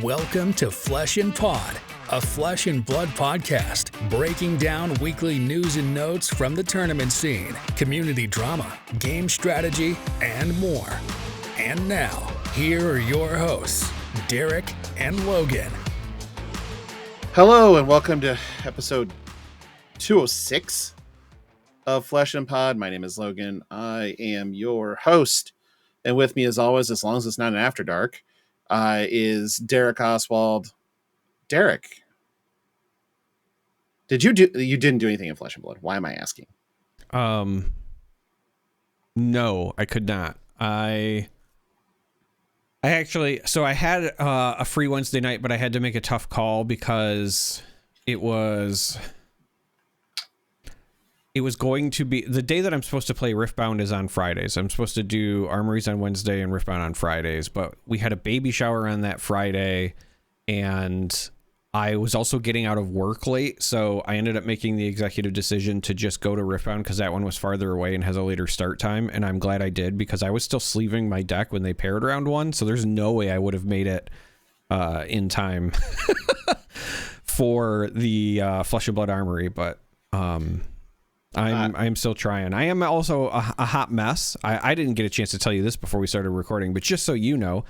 Welcome to Flesh and Pod, a flesh and blood podcast, breaking down weekly news and notes from the tournament scene, community drama, game strategy, and more. And now, here are your hosts, Darick and Logan. Hello, and welcome to episode 206 of Flesh and Pod. My name is Logan. I am your host. And with me, as always, as long as it's not an after dark, is Darick Oswald. Darick, you didn't do anything in Flesh and Blood? Why am I asking? No, I could not. I actually, so I had a free Wednesday night, but I had to make a tough call because it was going to be the day that I'm supposed to play Riftbound is on Fridays. I'm supposed to do Armories on Wednesday and Riftbound on Fridays, but we had a baby shower on that Friday and I was also getting out of work late. So I ended up making the executive decision to just go to Riftbound because that one was farther away and has a later start time. And I'm glad I did because I was still sleeving my deck when they paired round one. So there's no way I would have made it in time for the Flesh and Blood Armory, but I'm still trying. I am also a hot mess. I didn't get a chance to tell you this before we started recording, but just so you know,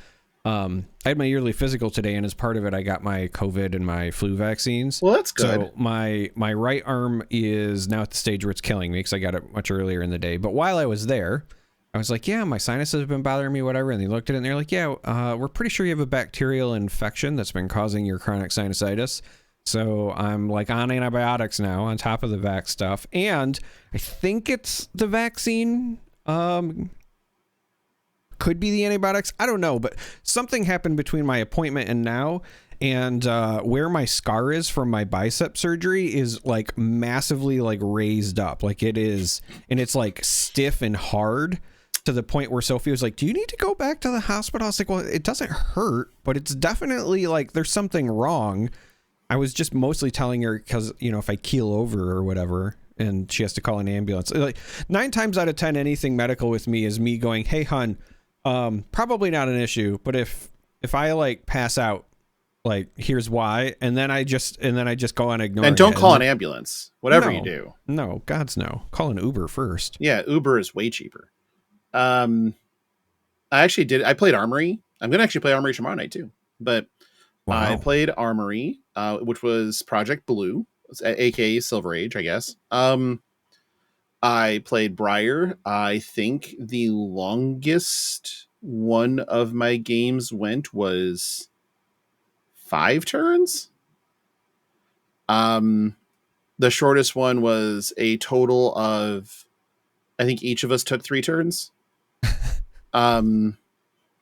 I had my yearly physical today, and as part of it, I got my COVID and my flu vaccines. Well, that's good. So my right arm is now at the stage where it's killing me because I got it much earlier in the day. But while I was there, I was like, yeah, my sinuses have been bothering me, whatever. And they looked at it and they're like, yeah, we're pretty sure you have a bacterial infection that's been causing your chronic sinusitis. So I'm like on antibiotics now on top of the vax stuff. And I think it's the vaccine. Could be the antibiotics. I don't know. But something happened between my appointment and now. And where my scar is from my bicep surgery is like massively like raised up. Like it is. And it's like stiff and hard to the point where Sophie was like, do you need to go back to the hospital? I was like, well, it doesn't hurt, but it's definitely like there's something wrong. I was just mostly telling her because, you know, if I keel over or whatever and she has to call an ambulance, like 9 times out of 10, anything medical with me is me going, hey, hun, probably not an issue. But if I like pass out, like, here's why. And then I just go on ignoring. And don't it. call an ambulance, whatever you do. No, God's no. Call an Uber first. Yeah, Uber is way cheaper. I played Armory. I'm going to actually play Armory tomorrow night too. But wow. I played Armory, which was Project Blue, aka Silver Age, I guess. I played Briar. I think the longest one of my games went was 5 turns. The shortest one was a total of, I think each of us took 3 turns.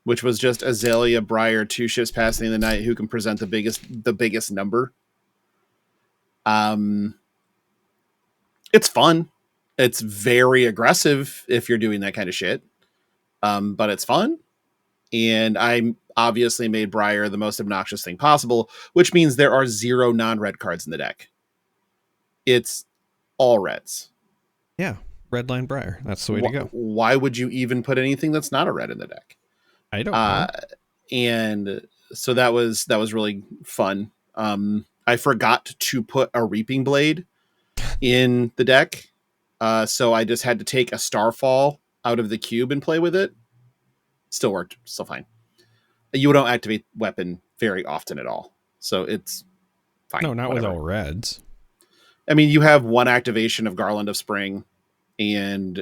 Which was just Azalea, Briar, 2 ships passing the night who can present the biggest number. It's fun. It's very aggressive if you're doing that kind of shit. But it's fun. And I obviously made Briar the most obnoxious thing possible, which means there are 0 non-red cards in the deck. It's all reds. Yeah. Red line Briar. That's the way to go. Why would you even put anything that's not a red in the deck? I don't know. And so that was really fun. I forgot to put a Reaping Blade in the deck. So I just had to take a Starfall out of the cube and play with it. Still worked. Still fine. You don't activate weapon very often at all. So it's fine. No, not whatever. With all reds. I mean, you have 1 activation of Garland of Spring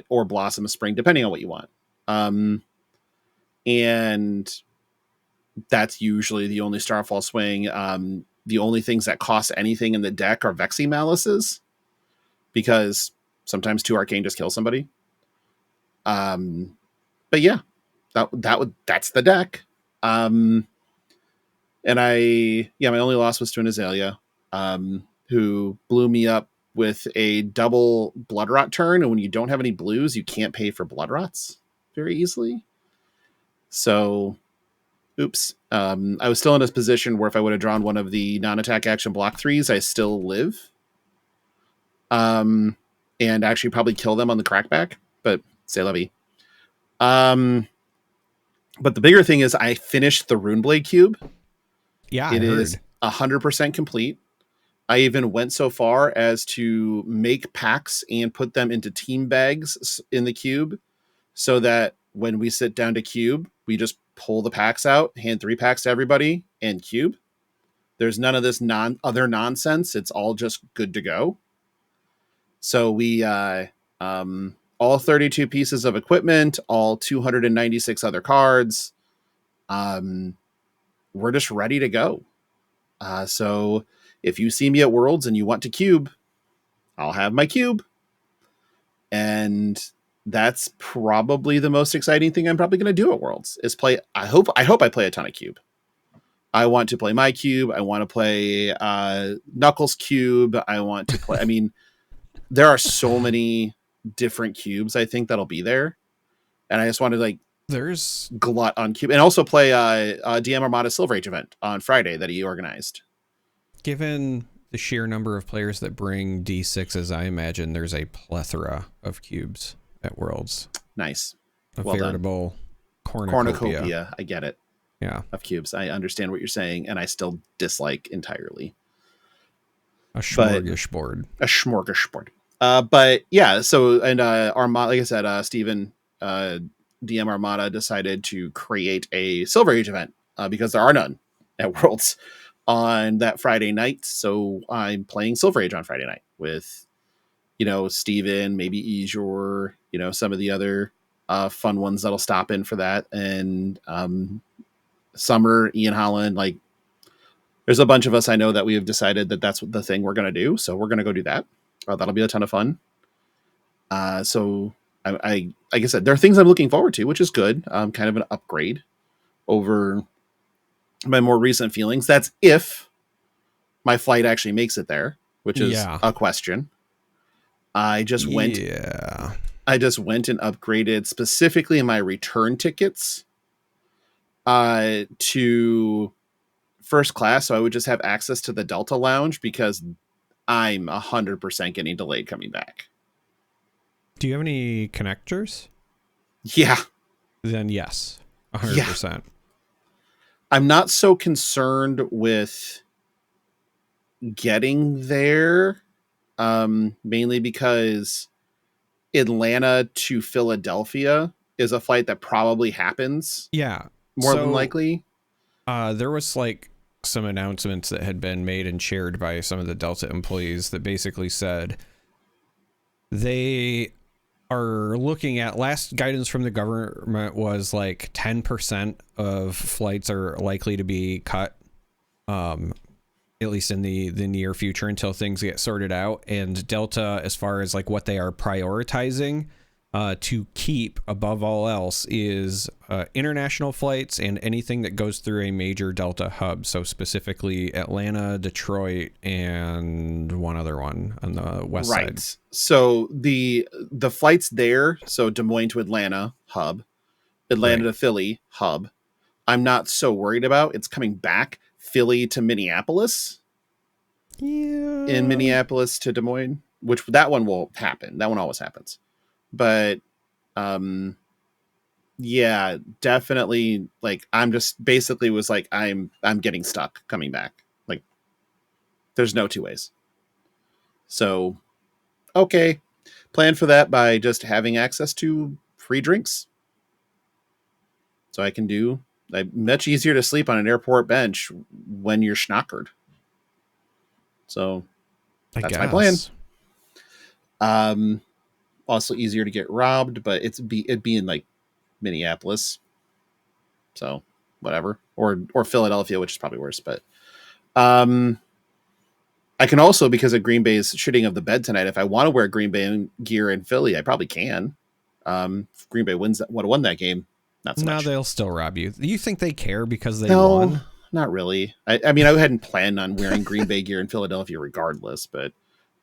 or Blossom of Spring, depending on what you want. And that's usually the only Starfall swing. The only things that cost anything in the deck are Vexy Malices, because sometimes 2 Arcane just kill somebody. But yeah, that's the deck. And my only loss was to an Azalea, who blew me up with a double Blood Rot turn. And when you don't have any blues, you can't pay for Blood Rots very easily. So, oops. I was still in a position where if I would have drawn one of the non-attack action block 3s, I still live. And actually probably kill them on the crackback, but c'est la vie. But the bigger thing is I finished the Runeblade cube. Yeah, I It is heard. 100% complete. I even went so far as to make packs and put them into team bags in the cube so that when we sit down to cube, we just pull the packs out, hand 3 packs to everybody, and cube. There's none of this other nonsense. It's all just good to go. So we all 32 pieces of equipment, all 296 other cards. We're just ready to go. So if you see me at Worlds and you want to cube, I'll have my cube. And that's probably the most exciting thing I'm probably going to do at Worlds is play. I hope I play a ton of cube. I want to play my cube. I want to play Knuckles cube. I want to play. I mean, there are so many different cubes. I think that'll be there, and I just want to like There's glut on cube and also play DM Armada Silver Age event on Friday that he organized. given the sheer number of players that bring D6s, I imagine there's a plethora of cubes at Worlds. Nice, A well veritable cornucopia. I get it. Yeah, Of cubes. I understand what you're saying, and I still dislike entirely. a smorgasbord. A smorgasbord. But yeah, so and Armada, like I said, Steven DM Armada decided to create a Silver Age event because there are none at Worlds on that Friday night. So I'm playing Silver Age on Friday night with, Steven, maybe Ejor, some of the other fun ones that'll stop in for that. And Summer, Ian Holland, like there's a bunch of us I know that we have decided that that's the thing we're going to do. So we're going to go do that. That'll be a ton of fun. So I like I said, there are things I'm looking forward to, which is good. Kind of an upgrade over my more recent feelings. That's if my flight actually makes it there, which is a question. I just went and upgraded specifically my return tickets to first class. So I would just have access to the Delta Lounge because I'm 100% getting delayed coming back. Do you have any connectors? Yeah. Then yes, 100%. Yeah. I'm not so concerned with getting there, mainly because Atlanta to Philadelphia is a flight that probably happens. Yeah. More than likely. There was like some announcements that had been made and shared by some of the Delta employees that basically said they are looking at, last guidance from the government was like 10% of flights are likely to be cut, at least in the near future until things get sorted out. And Delta, as far as like what they are prioritizing to keep above all else, is international flights and anything that goes through a major Delta hub. So specifically Atlanta, Detroit, and one other one on the west side. So the flights there, so Des Moines to Atlanta hub, Atlanta to Philly hub, I'm not so worried about. It's coming back. Philly to Minneapolis. Yeah. In Minneapolis to Des Moines, which that one will happen. That one always happens. But yeah, definitely, like I'm just basically was like I'm getting stuck coming back. Like there's no two ways. So okay, plan for that by just having access to free drinks. So I can do much easier to sleep on an airport bench when you're schnockered. So that's my plan. Also easier to get robbed, but it'd be in like Minneapolis. So whatever. Or Philadelphia, which is probably worse. But I can also, because of Green Bay's shitting of the bed tonight, if I want to wear Green Bay gear in Philly, I probably can. If Green Bay would have won that game. Not so much. No, they'll still rob you. You think they care because they won? Not really. I mean, I hadn't planned on wearing Green Bay gear in Philadelphia regardless, but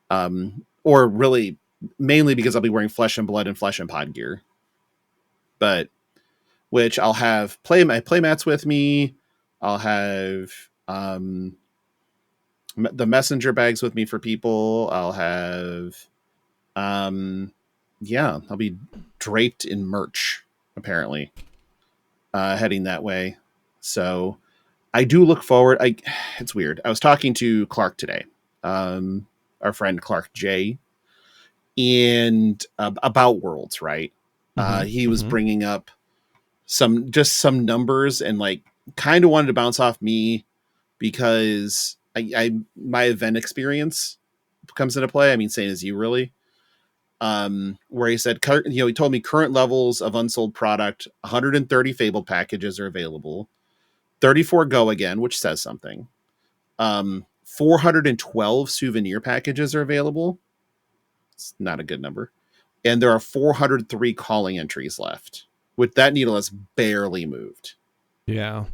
or really mainly because I'll be wearing Flesh and Blood and Flesh and Pod gear. But which I'll have my playmats with me. I'll have the messenger bags with me for people. I'll have I'll be draped in merch apparently. Heading that way. So I do look forward. It's weird. I was talking to Clark today, our friend Clark J, and about Worlds, right? He was bringing up some numbers and like kind of wanted to bounce off me because my event experience comes into play. I mean, same as you, really. Where he said, he told me current levels of unsold product, 130 Fabled packages are available, 34 Go again, which says something. 412 souvenir packages are available. It's not a good number. And there are 403 calling entries left. With that needle has barely moved. Yeah.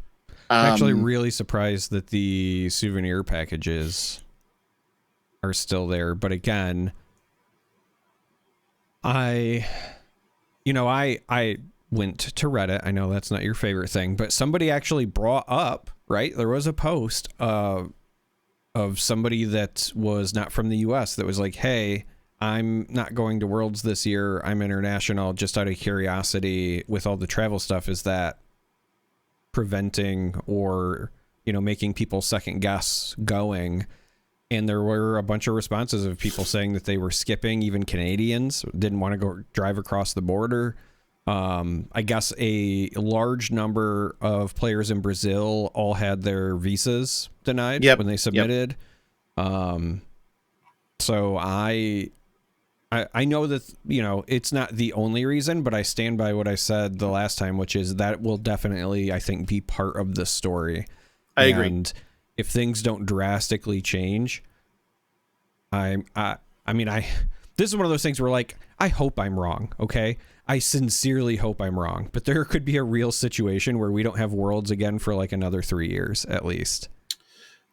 I'm actually really surprised that the souvenir packages are still there. But again, I went to Reddit. I know that's not your favorite thing, but somebody actually brought up, right? There was a post of somebody that was not from the US that was like, hey, I'm not going to Worlds this year. I'm international. Just out of curiosity, with all the travel stuff, is that preventing or, making people second guess going? And there were a bunch of responses of people saying that they were skipping. Even Canadians didn't want to go drive across the border. I guess a large number of players in Brazil all had their visas denied when they submitted. So I know that, it's not the only reason, but I stand by what I said the last time, which is that will definitely, I think, be part of the story. I agree. And if things don't drastically change, this is one of those things where, like, I hope I'm wrong. Okay. I sincerely hope I'm wrong, but there could be a real situation where we don't have Worlds again for like another 3 years at least.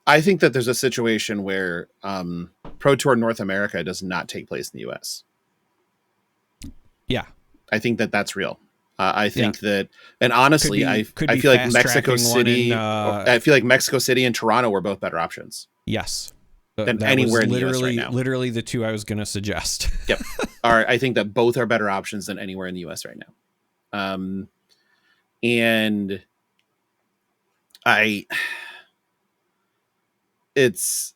I think that there's a situation where Pro Tour North America does not take place in the US. Yeah. I think that that's real. I think that, and honestly, I feel like Mexico City, I feel like Mexico City and Toronto were both better options. Yes. Than anywhere in the US right now. Literally the two I was going to suggest. Yep. All right. I think that both are better options than anywhere in the US right now. And it's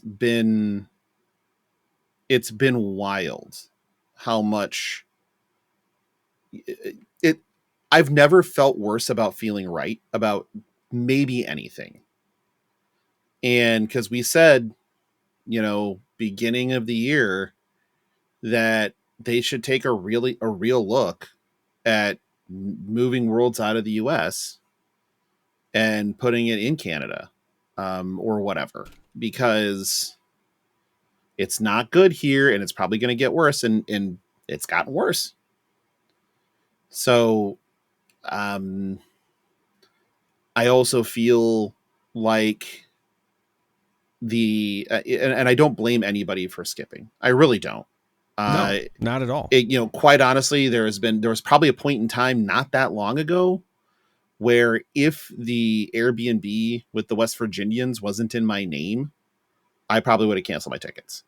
been wild how much I've never felt worse about feeling right about maybe anything. And because we said, beginning of the year, that they should take a real look at moving Worlds out of the US and putting it in Canada, or whatever, because it's not good here and it's probably going to get worse, and it's gotten worse. So, I also feel like and I don't blame anybody for skipping. I really don't. No, not at all. Quite honestly, there was probably a point in time not that long ago where if the Airbnb with the West Virginians wasn't in my name, I probably would have canceled my tickets.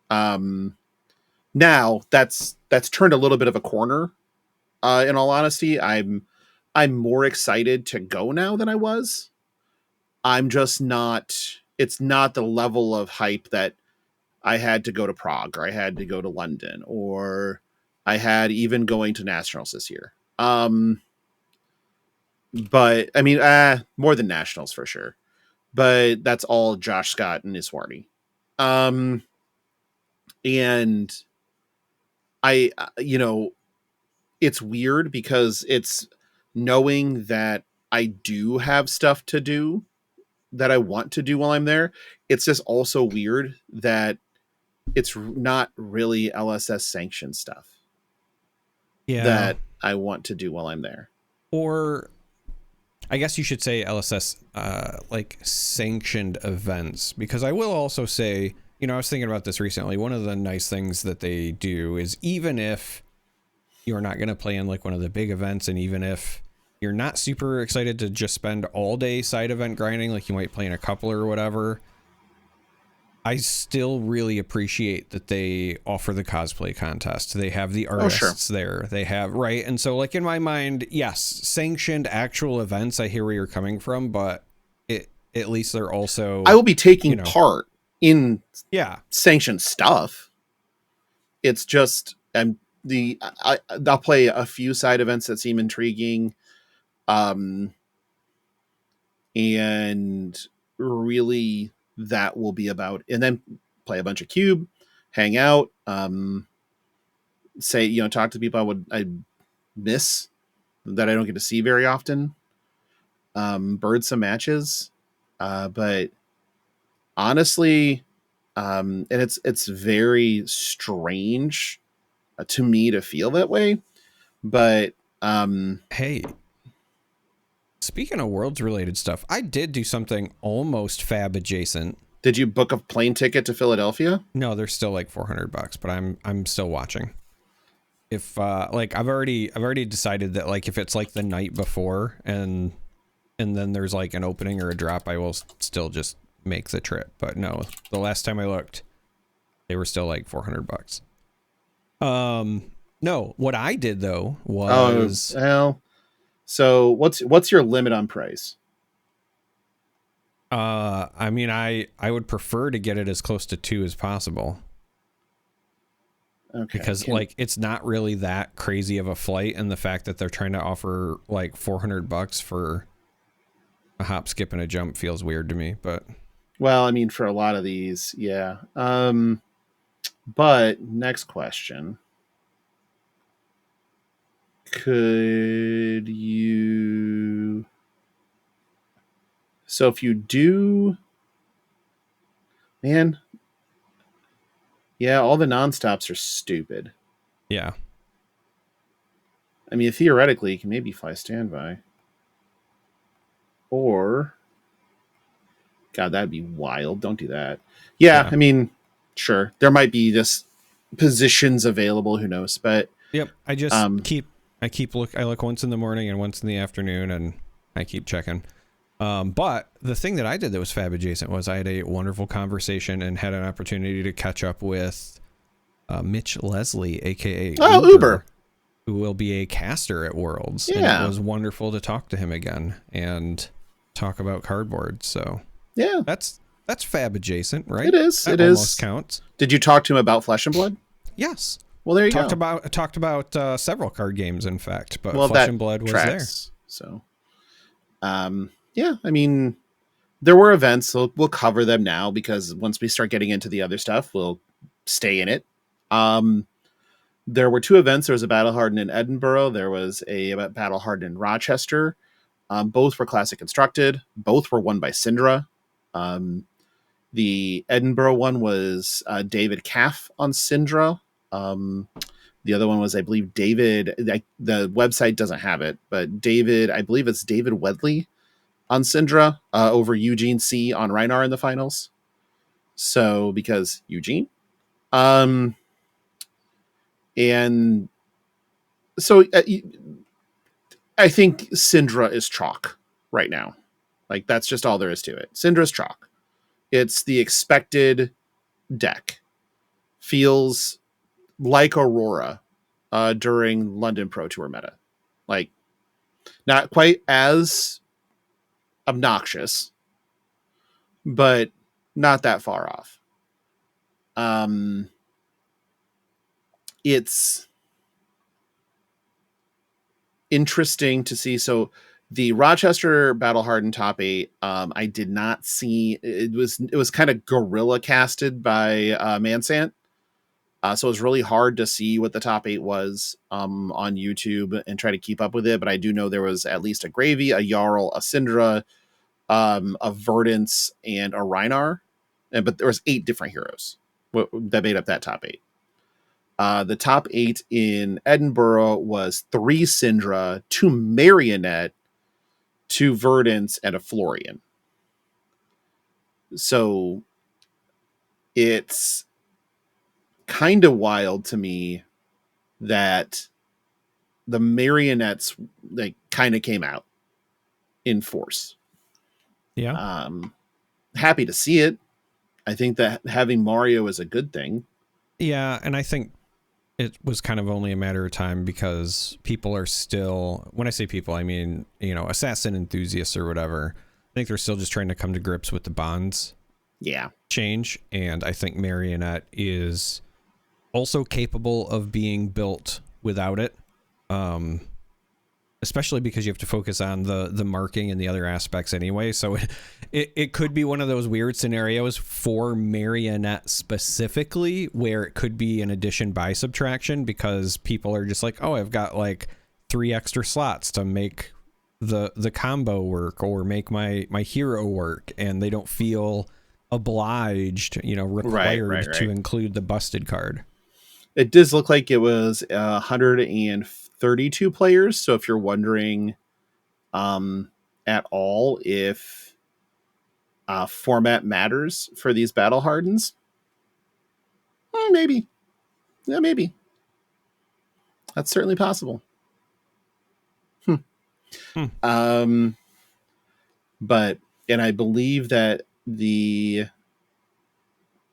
Now that's turned a little bit of a corner. In all honesty, I'm more excited to go now than I was. I'm just not. It's not the level of hype that I had to go to Prague, or I had to go to London, or I had even going to Nationals this year. But I mean, more than Nationals for sure. But that's all Josh Scott and Iswarni. And I, it's weird because it's knowing that I do have stuff to do that I want to do while I'm there. It's just also weird that it's not really LSS sanctioned stuff that I want to do while I'm there. Or I guess you should say LSS, like sanctioned events, because I will also say, I was thinking about this recently. One of the nice things that they do is, even if you're not going to play in like one of the big events, and even if you're not super excited to just spend all day side event grinding, like you might play in a couple or whatever, I still really appreciate that they offer the cosplay contest. They have the artists there. They have, right? And so, like, in my mind, yes, sanctioned actual events, I hear where you're coming from, but at least they're also. I will be taking part in sanctioned stuff. It's just I'll play a few side events that seem intriguing, and really that will be about, and then play a bunch of cube, hang out, say talk to people I miss that I don't get to see very often, bird some matches, but honestly, and it's very strange to me to feel that way, but hey, speaking of worlds related stuff, I did do something almost fab adjacent. Did you book a plane ticket to Philadelphia? No, they're still like $400, but I'm still watching. If like I've already decided that like if it's like the night before and then there's like an opening or a drop, I will still just make the trip. But no, the last time I looked, they were still like $400. No, what I did though was so what's your limit on price? I mean, I would prefer to get it as close to 2 as possible. Okay. Because like it's not really that crazy of a flight, and the fact that they're trying to offer like $400 for a hop, skip, and a jump feels weird to me. But well, I mean, for a lot of these, yeah. But next question. Could you... So if you do... Man. Yeah, all the non-stops are stupid. Yeah. I mean, theoretically, you can maybe fly standby. Or... God, that'd be wild. Don't do that. Yeah, I mean, sure. There might be just positions available. Who knows? But... Yep, I just I look once in the morning and once in the afternoon, and I keep checking. But the thing that I did that was fab adjacent was I had a wonderful conversation and had an opportunity to catch up with Mitch Leslie, aka Uber, who will be a caster at Worlds. Yeah, and it was wonderful to talk to him again and talk about cardboard. So yeah, that's fab adjacent, right? It is. That almost counts. Did you talk to him about Flesh and Blood? Yes. Well, there you go. Talked about several card games, in fact, but Flesh and Blood was there. So, yeah, I mean, there were events. So we'll cover them now because once we start getting into the other stuff, we'll stay in it. There were 2 events. There was a Battle Hardened in Edinburgh. There was a Battle Hardened in Rochester. Both were Classic Constructed. Both were won by Syndra. The Edinburgh one was David Caff on Syndra. The other one was, I believe, David. The website doesn't have it, but David, I believe it's David Wedley on Syndra over Eugene C on Reinar in the finals. So because Eugene, and so I think Syndra is chalk right now. Like that's just all there is to it. Syndra's chalk. It's the expected deck. Feels like Aurora during London Pro Tour meta. Like, not quite as obnoxious, but not that far off. It's interesting to see. So the Rochester Battle Hardened top 8, I did not see. It was kind of guerrilla casted by Mansant. So it was really hard to see what the top 8 was on YouTube and try to keep up with it. But I do know there was at least a Gravy, a Jarl, a Syndra, a Verdance, and a Reinar. But there was 8 different heroes that made up that top 8. The top 8 in Edinburgh was 3 Syndra, 2 Marionette, 2 Verdance, and a Florian. So it's kind of wild to me that the Marionettes kind of came out in force. Yeah. Happy to see it. I think that having Mario is a good thing. Yeah, and I think it was kind of only a matter of time because people are still, when I say people, I mean, Assassin enthusiasts or whatever, I think they're still just trying to come to grips with the bonds change, and I think Marionette is also capable of being built without it, especially because you have to focus on the marking and the other aspects anyway. So it could be one of those weird scenarios for Marionette specifically where it could be an addition by subtraction, because people are just like, oh, I've got like 3 extra slots to make the combo work or make my hero work, and they don't feel obliged, required to include the busted card. It does look like it was 132 players. So if you're wondering at all if format matters for these battle hardens, maybe. Yeah, maybe. That's certainly possible. But, and I believe that the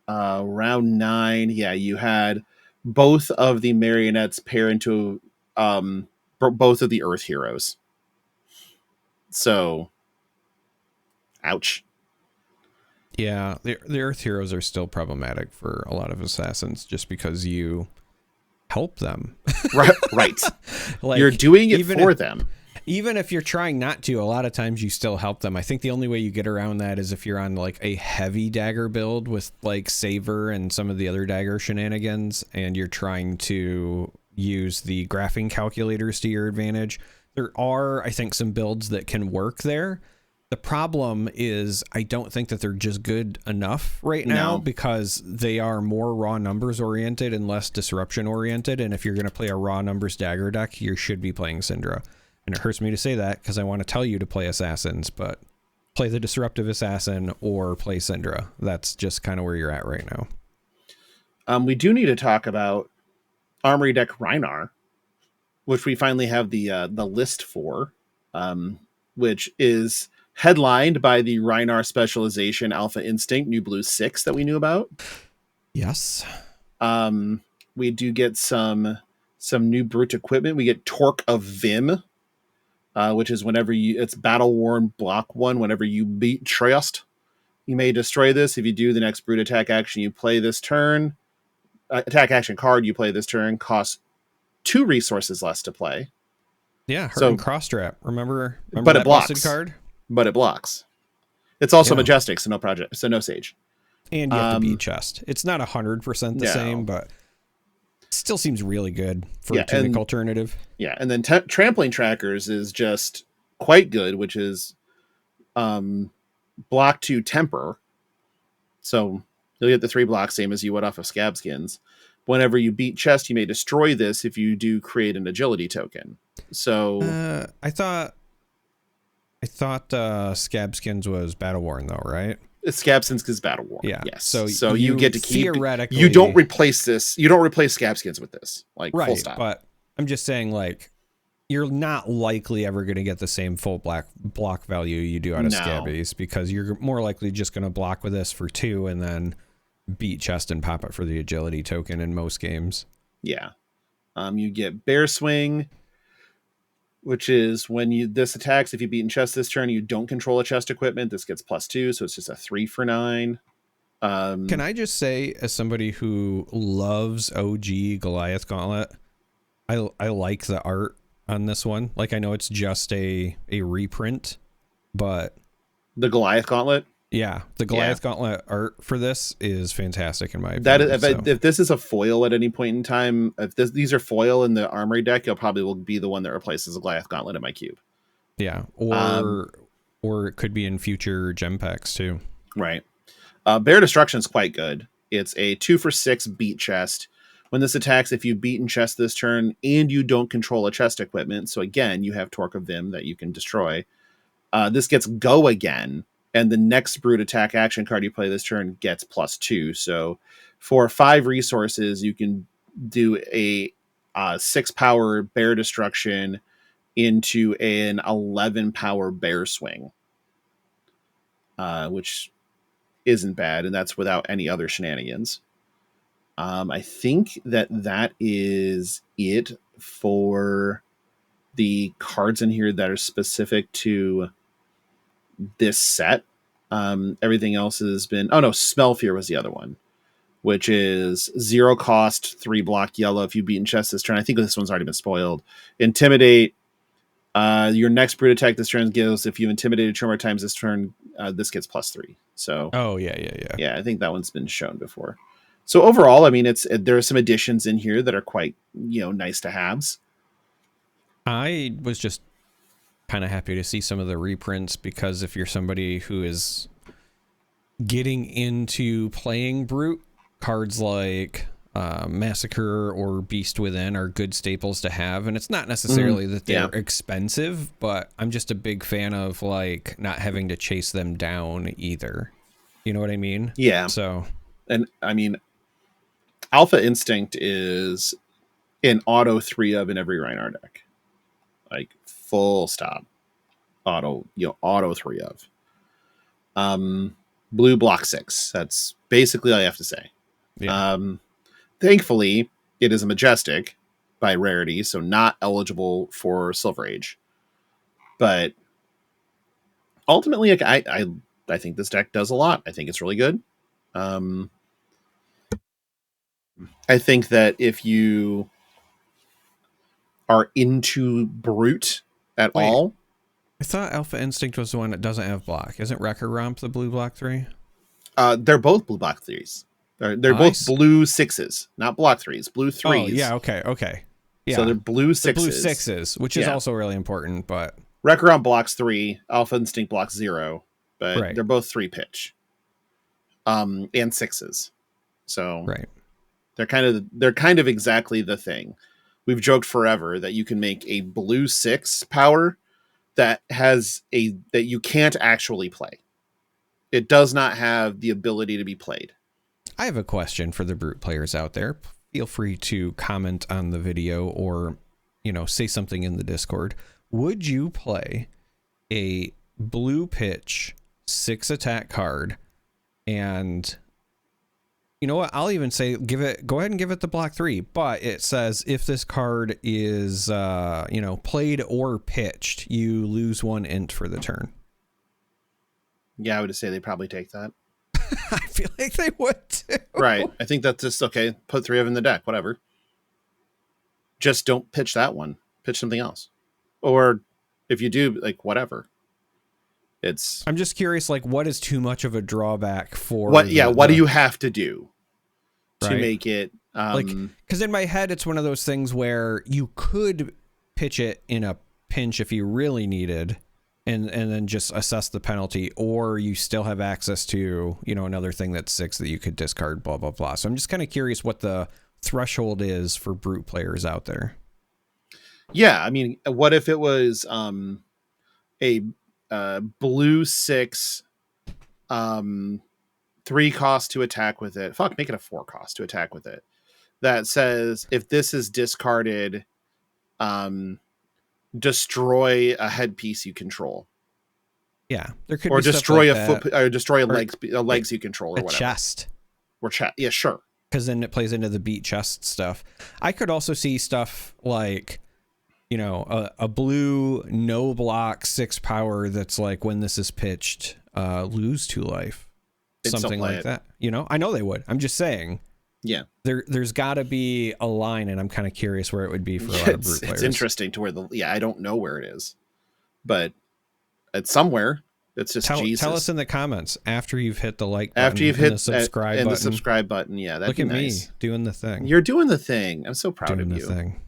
round 9, you had both of the marionettes pair into both of the Earth heroes. So, ouch. Yeah, the Earth heroes are still problematic for a lot of assassins just because you help them. Right. Like, you're doing it for them. Even if you're trying not to, a lot of times you still help them. I think the only way you get around that is if you're on like a heavy dagger build with like Saver and some of the other dagger shenanigans, and you're trying to use the graphing calculators to your advantage. There are, I think, some builds that can work there. The problem is I don't think that they're just good enough right now because they are more raw numbers oriented and less disruption oriented. And if you're going to play a raw numbers dagger deck, you should be playing Syndra. And it hurts me to say that because I want to tell you to play assassins, but play the disruptive assassin or play Syndra. That's just kind of where you're at right now. We do need to talk about Armory deck Rhinar, which we finally have the list for, which is headlined by the Rhinar specialization Alpha Instinct New Blue 6 that we knew about. Yes. We do get some new brute equipment. We get Torque of Vim, which is whenever it's battle worn block 1. Whenever you beat Trust, you may destroy this. If you do, the next brute attack action you play this turn, attack action card you play this turn costs 2 resources less to play. Yeah, her and cross trap. Remember but that it blocks. Busted card? But it blocks. It's also majestic, so no Sage. And you have to beat Chest. It's not 100% the same, but it still seems really good for a tunic alternative. Yeah, and then Trampling Trackers is just quite good, which is block 2 Temper. So you'll get the 3 blocks, same as you would off of Scab Skins. Whenever you beat Chest, you may destroy this if you do create an agility token. So I thought Scab Skins was battle worn though, right? Scab Skins is battle worn. Yeah. Yes. So you get to keep. Theoretically, you don't replace this. You don't replace Scab Skins with this. Like right, full stop. But I'm just saying, like, you're not likely ever going to get the same full block value you do out of Scabbies, because you're more likely just going to block with this for 2 and then beat Chest and pop it for the agility token in most games. Yeah. You get Bear Swing, which is when this attacks, if you beat in Chest this turn, you don't control a Chest equipment, this gets +2, so it's just a 3 for 9. Can I just say, as somebody who loves OG Goliath Gauntlet, I like the art on this one. Like, I know it's just a reprint, but the Goliath Gauntlet? Yeah, the Goliath Gauntlet art for this is fantastic in my opinion. If this is a foil at any point in time, if these are foil in the Armory deck, it probably will be the one that replaces the Goliath Gauntlet in my cube. Yeah, or it could be in future gem packs too. Right. Bear Destruction is quite good. It's a 2 for 6 beat Chest. When this attacks, if you beat in Chest this turn and you don't control a Chest equipment, so again, you have Torque of Vim that you can destroy. This gets Go again. And the next brute attack action card you play this turn gets +2. So for 5 resources, you can do a 6 power Bear Destruction into an 11 power Bear Swing, which isn't bad. And that's without any other shenanigans. I think that is it for the cards in here that are specific to this set. Everything else has been, oh no, Smell Fear was the other one, which is 0 cost, 3 block yellow. If you've beaten chest this turn, I think this one's already been spoiled. Intimidate. Your next brute attack this turn gives, if you intimidated 2 more times this turn, this gets +3. So, oh yeah. I think that one's been shown before. So overall, I mean, there are some additions in here that are quite, nice to haves. I was just kind of happy to see some of the reprints, because if you're somebody who is getting into playing brute, cards like Massacre or Beast Within are good staples to have. And it's not necessarily that they're expensive, but I'm just a big fan of like not having to chase them down either. You know what I mean? Yeah. So, and I mean, Alpha Instinct is an auto 3 of in every Rhinar deck. Like full stop. Auto 3 of. Blue block 6. That's basically all you have to say. yeah. Thankfully, it is a Majestic by rarity, so not eligible for Silver Age. But ultimately, like, I think this deck does a lot. I think it's really good. I think that if you are into Brute at all, I thought Alpha Instinct was the one that doesn't have block. Isn't Wrecker Romp the blue block 3? they're both blue block 3s. They're both blue 6s, not block 3s. Blue 3s. Oh, yeah, okay. Yeah. So they're blue 6s. The blue 6s, which is also really important, but... Wrecker Romp blocks 3, Alpha Instinct blocks 0, but they're both 3 pitch. And 6s. So they're kind of exactly the thing. We've joked forever that you can make a blue 6 power that you can't actually play. It does not have the ability to be played. I have a question for the Brute players out there. Feel free to comment on the video or, say something in the Discord. Would you play a blue pitch 6 attack card? And you know what? I'll even say go ahead and give it the block 3. But it says if this card is, played or pitched, you lose 1 int for the turn. Yeah, I would say they probably take that. I feel like they would too. Right. I think that's just okay. Put 3 of them in the deck, whatever. Just don't pitch that one. Pitch something else. Or if you do, like, whatever. I'm just curious, like, what is too much of a drawback for what do you have to do to make it because in my head it's one of those things where you could pitch it in a pinch if you really needed and then just assess the penalty, or you still have access to, another thing that's 6 that you could discard, blah, blah, blah. So I'm just kind of curious what the threshold is for Brute players out there. Yeah, I mean, what if it was a blue 6, 3 cost to attack with it. Make it a 4 cost to attack with it. That says if this is discarded, destroy a headpiece you control. Yeah, there could or be destroy like a foot, or destroy legs you control, or a whatever. Chest. Or yeah, sure. Because then it plays into the beat chest stuff. I could also see stuff like, a blue no block 6 power that's like when this is pitched, lose 2 life, something like that. I know they would. I'm just saying. Yeah, there's got to be a line, and I'm kind of curious where it would be for a lot of Brute players. It's interesting to where I don't know where it is, but it's somewhere. It's just Jesus. Tell us in the comments after you've hit the like button, after you've hit the subscribe button. The subscribe button. Yeah, that'd look be at nice. Me doing the thing. You're doing the thing. I'm so proud of you. Thing.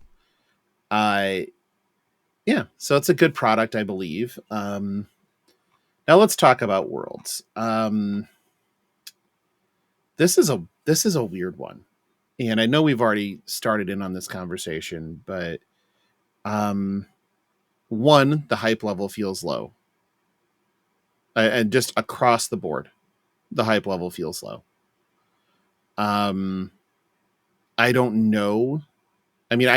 Yeah, so it's a good product, I believe. Now let's talk about Worlds. This is a weird one, and I know we've already started in on this conversation, but one, the hype level feels low, and just across the board, the hype level feels low. I don't know. I mean,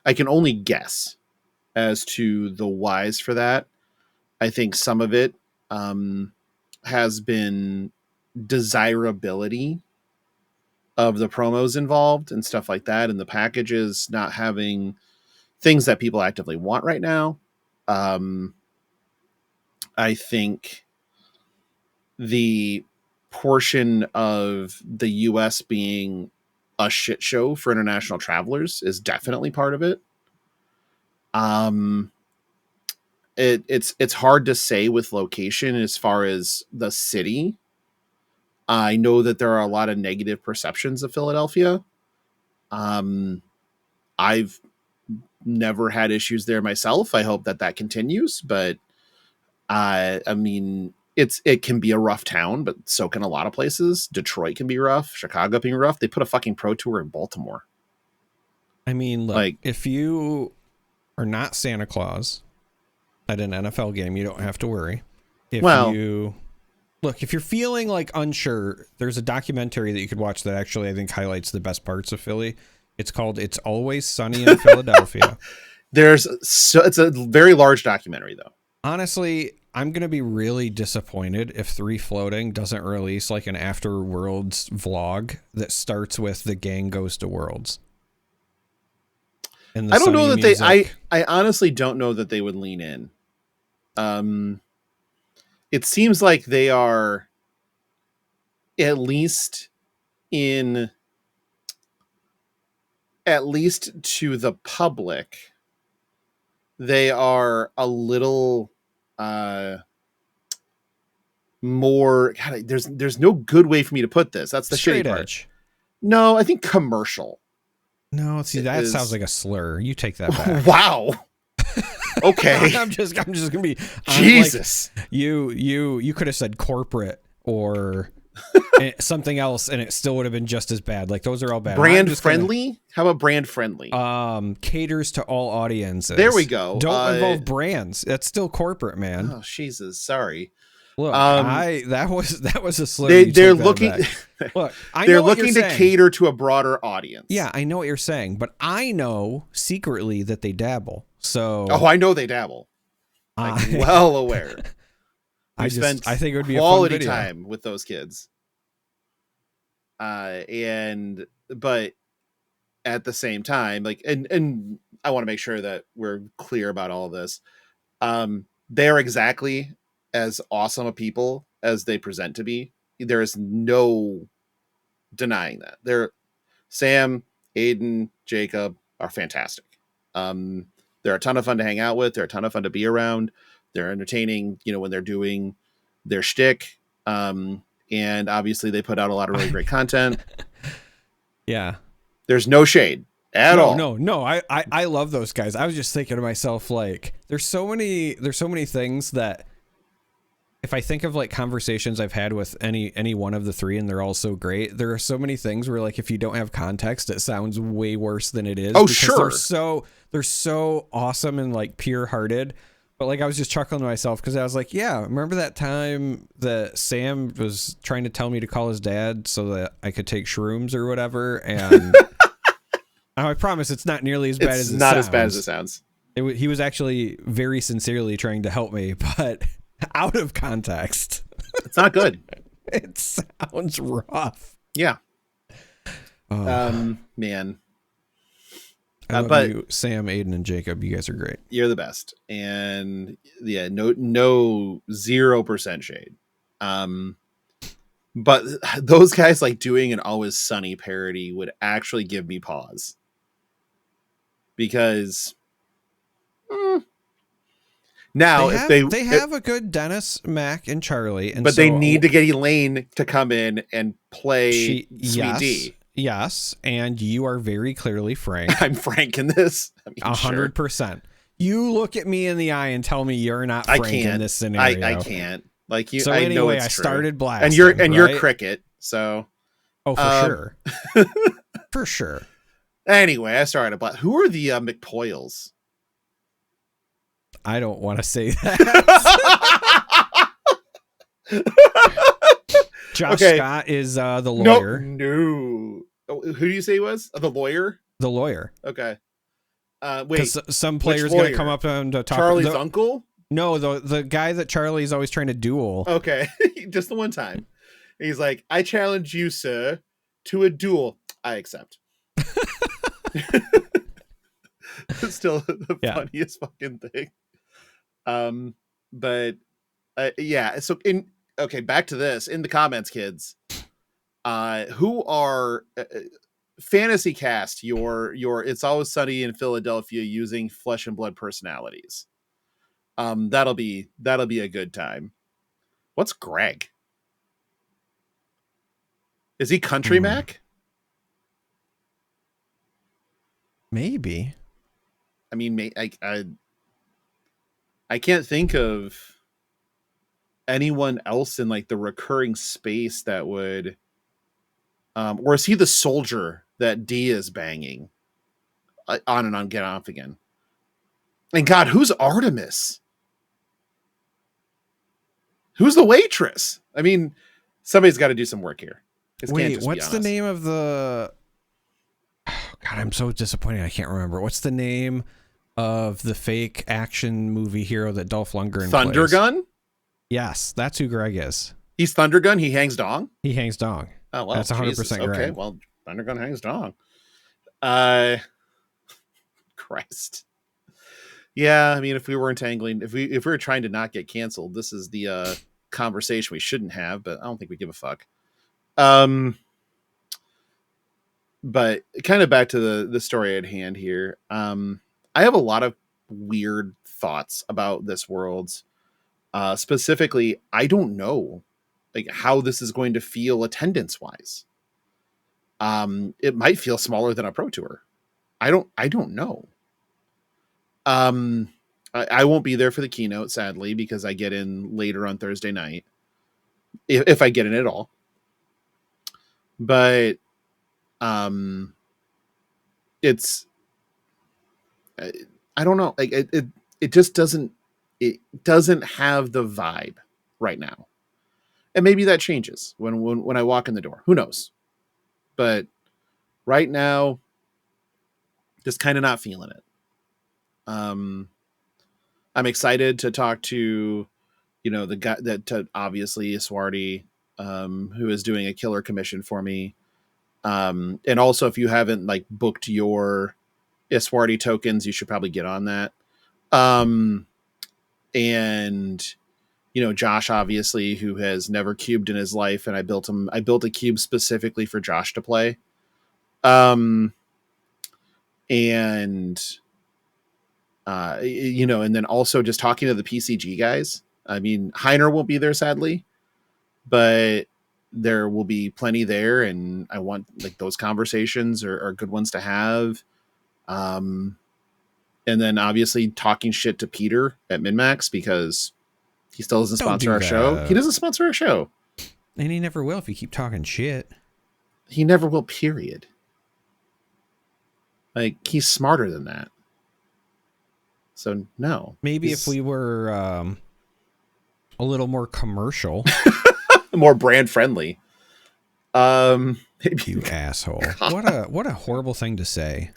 I can only guess as to the whys for that. I think some of it has been desirability of the promos involved and stuff like that, and the packages not having things that people actively want right now. I think the portion of the US being a shit show for international travelers is definitely part of it. It's hard to say with location as far as the city. I know that there are a lot of negative perceptions of Philadelphia. I've never had issues there myself. I hope that continues, but I mean, it can be a rough town, but so can a lot of places. Detroit can be rough. Chicago being rough. They put a fucking pro tour in Baltimore. I mean, look, Like, if you are not Santa Claus at an NFL game, you don't have to worry. If you're feeling like unsure, there's a documentary that you could watch that actually I think highlights the best parts of Philly. It's called It's Always Sunny in Philadelphia. It's a very large documentary though. Honestly, I'm going to be really disappointed if 3 Floating doesn't release like an After Worlds vlog that starts with the gang goes to Worlds. I don't know that I honestly don't know that they would lean in. It seems like they are at least to the public. They are a little more. God, there's no good way for me to put this. That's the straight shitty part. edge. No, I think commercial. No, see, that sounds like a slur. You take that back. Wow. Okay. I'm just gonna be Jesus. Like, you could have said corporate or something else, and it still would have been just as bad. Like those are all bad. Brand friendly? How about brand friendly? Caters to all audiences. There we go. Don't involve brands. That's still corporate, man. Oh Jesus, sorry. Look, that was a slur. They're looking. Look, they're looking to cater to a broader audience. Yeah, I know what you're saying, but I know secretly that they dabble. So I know they dabble. I'm well aware. I think it would be quality a fun video. time with those kids. But at the same time, like, and I want to make sure that we're clear about all of this. They're exactly as awesome a people as they present to be. There is no denying that. Sam, Aiden, Jacob are fantastic. They're a ton of fun to hang out with. They're a ton of fun to be around. They're entertaining, when they're doing their shtick. And obviously they put out a lot of really great content. Yeah. There's no shade at all. No. I love those guys. I was just thinking to myself, like, there's so many things that if I think of like conversations I've had with any one of the 3 and they're all so great, there are so many things where like if you don't have context, it sounds way worse than it is. Oh, sure. They're so awesome and like pure hearted. But like I was just chuckling to myself because I was like, yeah, remember that time that Sam was trying to tell me to call his dad so that I could take shrooms or whatever, and I promise it's not nearly as bad as it sounds. It's not as bad as it sounds. He was actually very sincerely trying to help me, but out of context. It's not good. It sounds rough. Yeah. Man. I love you, Sam, Aiden, and Jacob. You guys are great. You're the best. And yeah, no 0% shade. But those guys like doing an Always Sunny parody would actually give me pause. Because now they have a good Dennis, Mac, and Charlie, but they need to get Elaine to come in and play Sweet D. Yes, and you are very clearly Frank. I'm Frank in this. 100%. You look at me in the eye and tell me you're not Frank in this scenario. I can't. Like you. So I anyway, know it's I true. started blasting, and you're Cricket. So. Oh, for sure. For sure. Anyway, I started blast. Who are the McPoyles? I don't want to say that. Josh Scott is the lawyer. No. Oh, who do you say he was? The lawyer? The lawyer. Okay. Wait. Because some player's going to come up and talk. Charlie's uncle? No, the guy that Charlie's always trying to duel. Okay. Just the one time. He's like, I challenge you, sir, to a duel. I accept. It's still the funniest fucking thing. But Yeah. So okay, back to this in the comments, kids. Who are fantasy cast your It's Always Sunny in Philadelphia using flesh and blood personalities? That'll be a good time. What's Greg? Is he Country Mac? Maybe. I mean, I can't think of anyone else in like the recurring space that would, or is he the soldier that D is banging on and on, get off again? And God, who's Artemis? Who's the waitress? I mean, somebody's got to do some work here. Wait, what's the name of the... Oh, God, I'm so disappointed. I can't remember. What's the name of the fake action movie hero that Dolph Lundgren Thunder plays? Gun? Yes, that's who Greg is. He's Thunder Gun? He hangs dong? He hangs dong. Oh, well, that's 100% Greg. Okay, well, Thunder Gun hangs dong. Christ. Yeah, I mean, if we were entangling, if we were trying to not get canceled, this is the conversation we shouldn't have, but I don't think we give a fuck. But kind of back to the story at hand here. I have a lot of weird thoughts about this world. Specifically, I don't know like how this is going to feel attendance wise. It might feel smaller than a Pro Tour. I don't know. I won't be there for the keynote, sadly, because I get in later on Thursday night, if I get in at all. But it's I don't know. Like it just doesn't have the vibe right now, and maybe that changes when I walk in the door. Who knows? But right now, just kind of not feeling it. I'm excited to talk to, the guy that obviously Iswardi, who is doing a killer commission for me. And also if you haven't like booked your Iswardi tokens, you should probably get on that. And Josh, obviously, who has never cubed in his life. And I built a cube specifically for Josh to play. And then also just talking to the PCG guys. I mean, Heiner won't be there, sadly, but there will be plenty there. And I want like those conversations are good ones to have. And then obviously talking shit to Peter at MinMax because he still doesn't sponsor our show. He doesn't sponsor our show. And he never will if you keep talking shit. He never will, period. Like, he's smarter than that. So no. Maybe if we were a little more commercial, more brand friendly. Maybe. You asshole! What a horrible thing to say.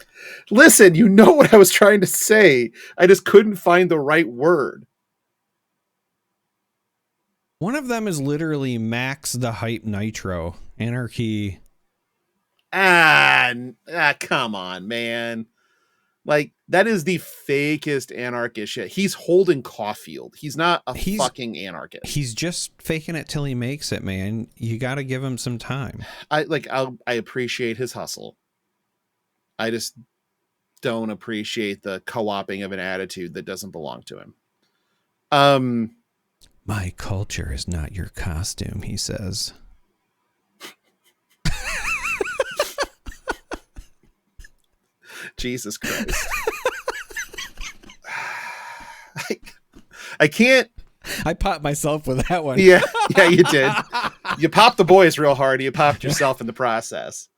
Listen, you know what I was trying to say. I just couldn't find the right word. One of them is literally Max the Hype Nitro Anarchy. Come on, man. Like, that is the fakest anarchist shit. He's Holden Caulfield. He's not fucking anarchist. He's just faking it till he makes it, man. You got to give him some time. I appreciate his hustle. I just don't appreciate the co-oping of an attitude that doesn't belong to him. My culture is not your costume, he says. Jesus Christ. I can't. I popped myself with that one. Yeah, you did. You popped the boys real hard. You popped yourself in the process.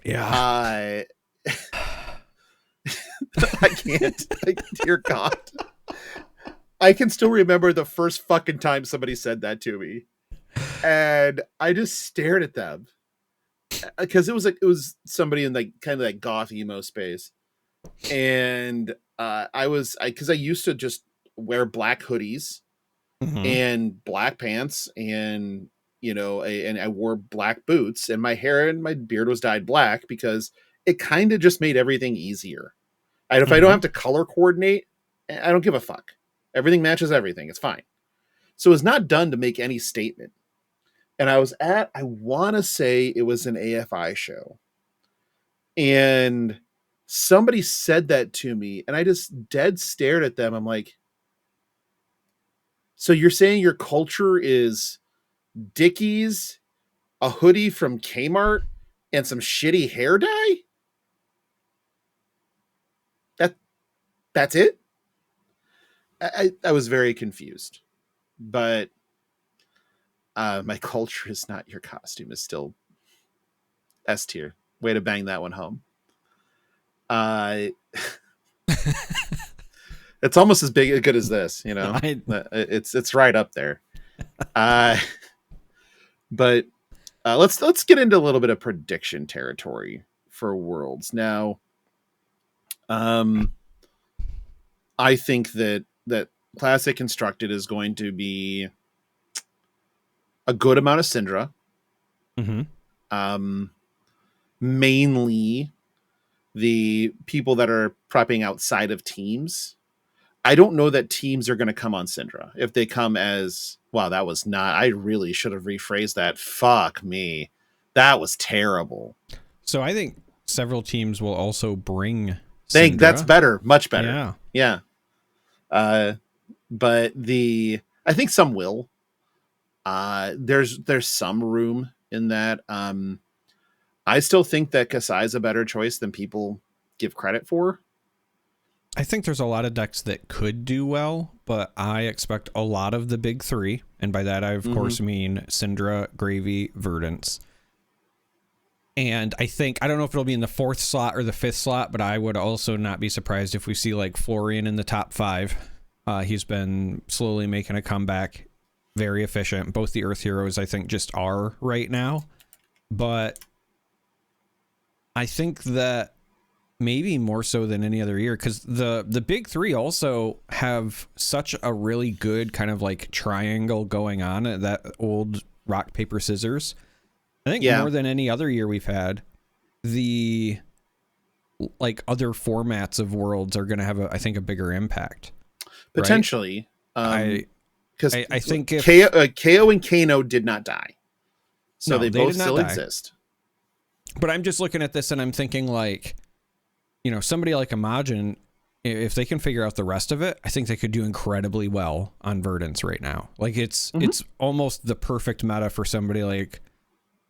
Yeah. I can't. Dear God. I can still remember the first fucking time somebody said that to me. And I just stared at them. Because it was somebody in like kind of like goth emo space. And because I used to just wear black hoodies and black pants and and I wore black boots, and my hair and my beard was dyed black because it kind of just made everything easier. If I don't have to color coordinate, I don't give a fuck. Everything matches everything. It's fine. So it was not done to make any statement. And I want to say it was an AFI show. And somebody said that to me, and I just dead stared at them. I'm like, so you're saying your culture is Dickies, a hoodie from Kmart, and some shitty hair dye? That's it? I was very confused. But my culture is not your costume is still S tier. Way to bang that one home. It's almost as good as this, you know. It's right up there. But let's get into a little bit of prediction territory for Worlds now. I think that Classic Constructed is going to be a good amount of Syndra. Mm-hmm. Mainly the people that are prepping outside of teams. I don't know that teams are going to come on Syndra. If they come as, wow, that was not, I really should have rephrased that. Fuck me. That was terrible. So I think several teams will also bring Syndra. That's better. Much better. Yeah. But I think some will. There's some room in that. I still think that Kasai is a better choice than people give credit for. I think there's a lot of decks that could do well, but I expect a lot of the big three, and by that I of course mean Syndra, Gravy, Verdance. And I don't know if it'll be in the 4th slot or the 5th slot, but I would also not be surprised if we see like Florian in the top 5. He's been slowly making a comeback, very efficient. Both the Earth Heroes I think just are right now, but I think that maybe more so than any other year, because the big three also have such a really good kind of like triangle going on, that old rock, paper, scissors. I think more than any other year we've had, the like other formats of Worlds are going to have a bigger impact. Potentially. Right? Because I think if KO and Kano did not die. So they both still exist. But I'm just looking at this and I'm thinking like, you know, somebody like Imagine, if they can figure out the rest of it, I think they could do incredibly well on Verdance right now. Like it's almost the perfect meta for somebody like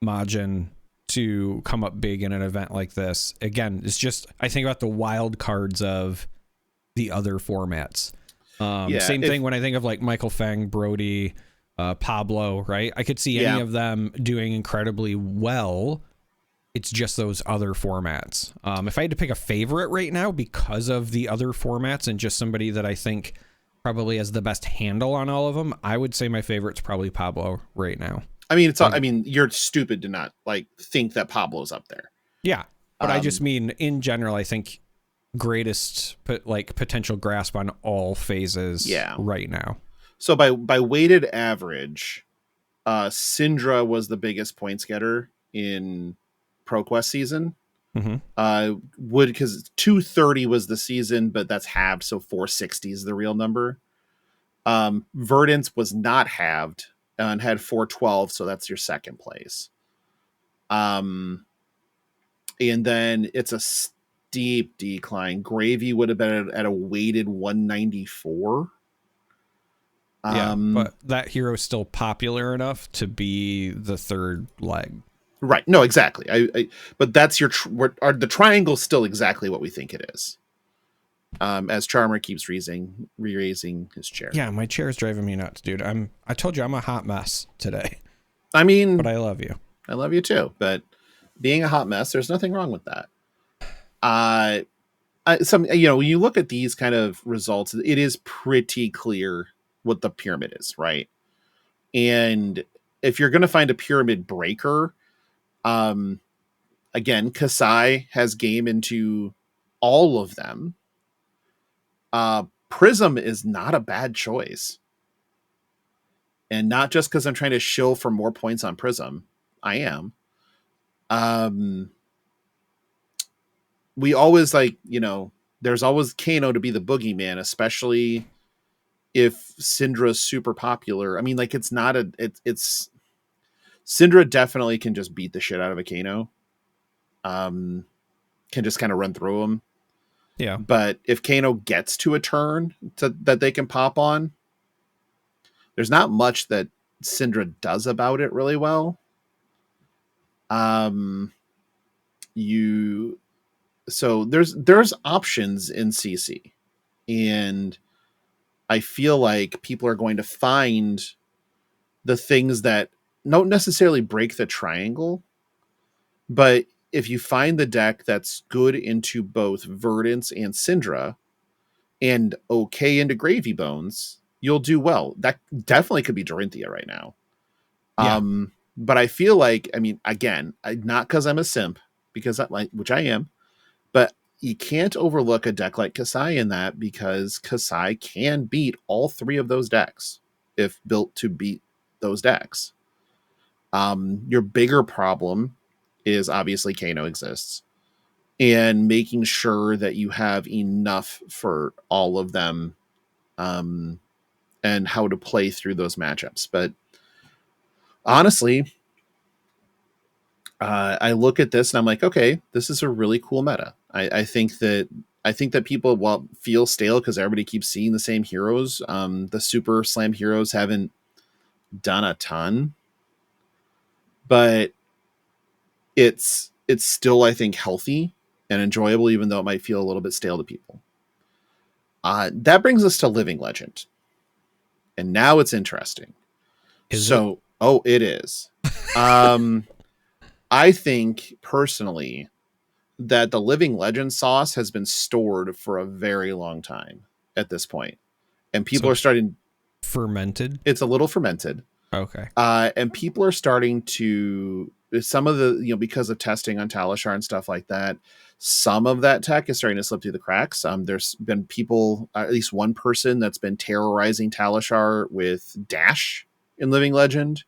Imagine to come up big in an event like this. Again, it's just, I think about the wild cards of the other formats. Same thing when I think of like Michael Fang, Brody, Pablo, right? I could see any of them doing incredibly well. It's just those other formats. If I had to pick a favorite right now because of the other formats and just somebody that I think probably has the best handle on all of them, I would say my favorite's probably Pablo right now. I mean, I mean, you're stupid to not like think that Pablo's up there. Yeah, but I just mean in general, I think greatest potential grasp on all phases right now. So by weighted average, Syndra was the biggest points getter in ProQuest season. Because 230 was the season, but that's halved, so 460 is the real number. Verdance was not halved and had 412, so that's your second place. And then it's a steep decline. Gravy would have been at a weighted 194. But that hero is still popular enough to be the third leg. Right. No, exactly. But that's the triangle's still exactly what we think it is. As Charmer keeps re-raising his chair. Yeah, my chair is driving me nuts, dude. I told you I'm a hot mess today. I mean, but I love you. I love you too. But being a hot mess, there's nothing wrong with that. When you look at these kind of results, it is pretty clear what the pyramid is, right? And if you're going to find a pyramid breaker, again, Kasai has game into all of them. Prism is not a bad choice. And not just because I'm trying to shill for more points on Prism. I am. We always there's always Kano to be the boogeyman, especially if Syndra's super popular, I mean, like, it's not a, it's Syndra definitely can just beat the shit out of a Kano. Can just kind of run through them. Yeah. But if Kano gets to a turn that they can pop on, there's not much that Syndra does about it really well. So there's options in CC, and I feel like people are going to find the things that don't necessarily break the triangle, but if you find the deck that's good into both Verdance and Syndra and okay into Gravy Bones, you'll do well. That definitely could be Dorinthia right now. Yeah. But I feel like, I mean, again, not because I'm a simp, because which I am, but you can't overlook a deck like Kasai in that, because Kasai can beat all three of those decks if built to beat those decks. Your bigger problem is obviously Kano exists, and making sure that you have enough for all of them, and how to play through those matchups. But honestly, I look at this and I'm like, okay, this is a really cool meta. I think that people feel stale because everybody keeps seeing the same heroes. The Super Slam heroes haven't done a ton, but it's still, I think, healthy and enjoyable, even though it might feel a little bit stale to people. That brings us to Living Legend, and now it's interesting. Oh, it is. I think personally that the Living Legend sauce has been stored for a very long time at this point, and people are starting fermented. It's a little fermented. Okay. And people are starting to, some of the, because of testing on Talishar and stuff like that, some of that tech is starting to slip through the cracks. There's been people, at least one person, that's been terrorizing Talishar with Dash in Living Legend.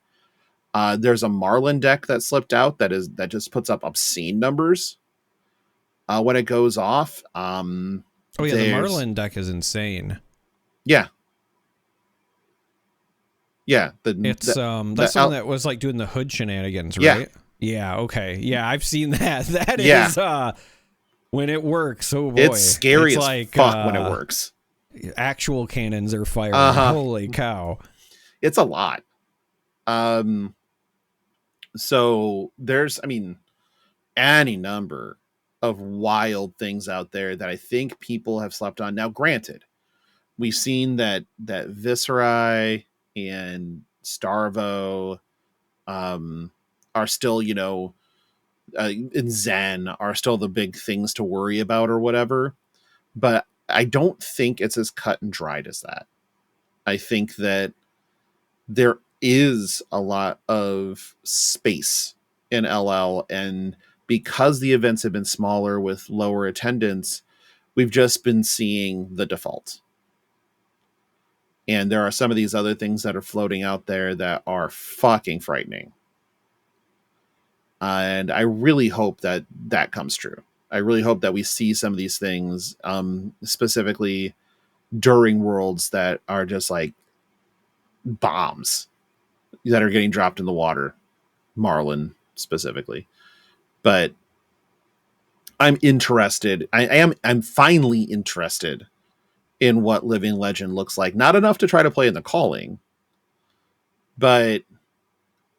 There's a Marlin deck that slipped out that just puts up obscene numbers when it goes off. The Marlin deck is insane. Yeah. Yeah, that's the one that was like doing the hood shenanigans, right? Yeah, okay. Yeah, I've seen that. That is when it works. Oh boy, it's scary as fuck when it works. Actual cannons are firing. Holy cow! It's a lot. So there's, any number of wild things out there that I think people have slept on. Now, granted, we've seen that Viserai and Starvo are still, and Zen are still the big things to worry about or whatever. But I don't think it's as cut and dried as that. I think that there is a lot of space in LL, and because the events have been smaller with lower attendance, we've just been seeing the default. And there are some of these other things that are floating out there that are fucking frightening. And I really hope that comes true. I really hope that we see some of these things, specifically during Worlds, that are just like bombs that are getting dropped in the water. Marlin specifically. But I'm interested. I'm finally interested in what Living Legend looks like. Not enough to try to play in the calling, but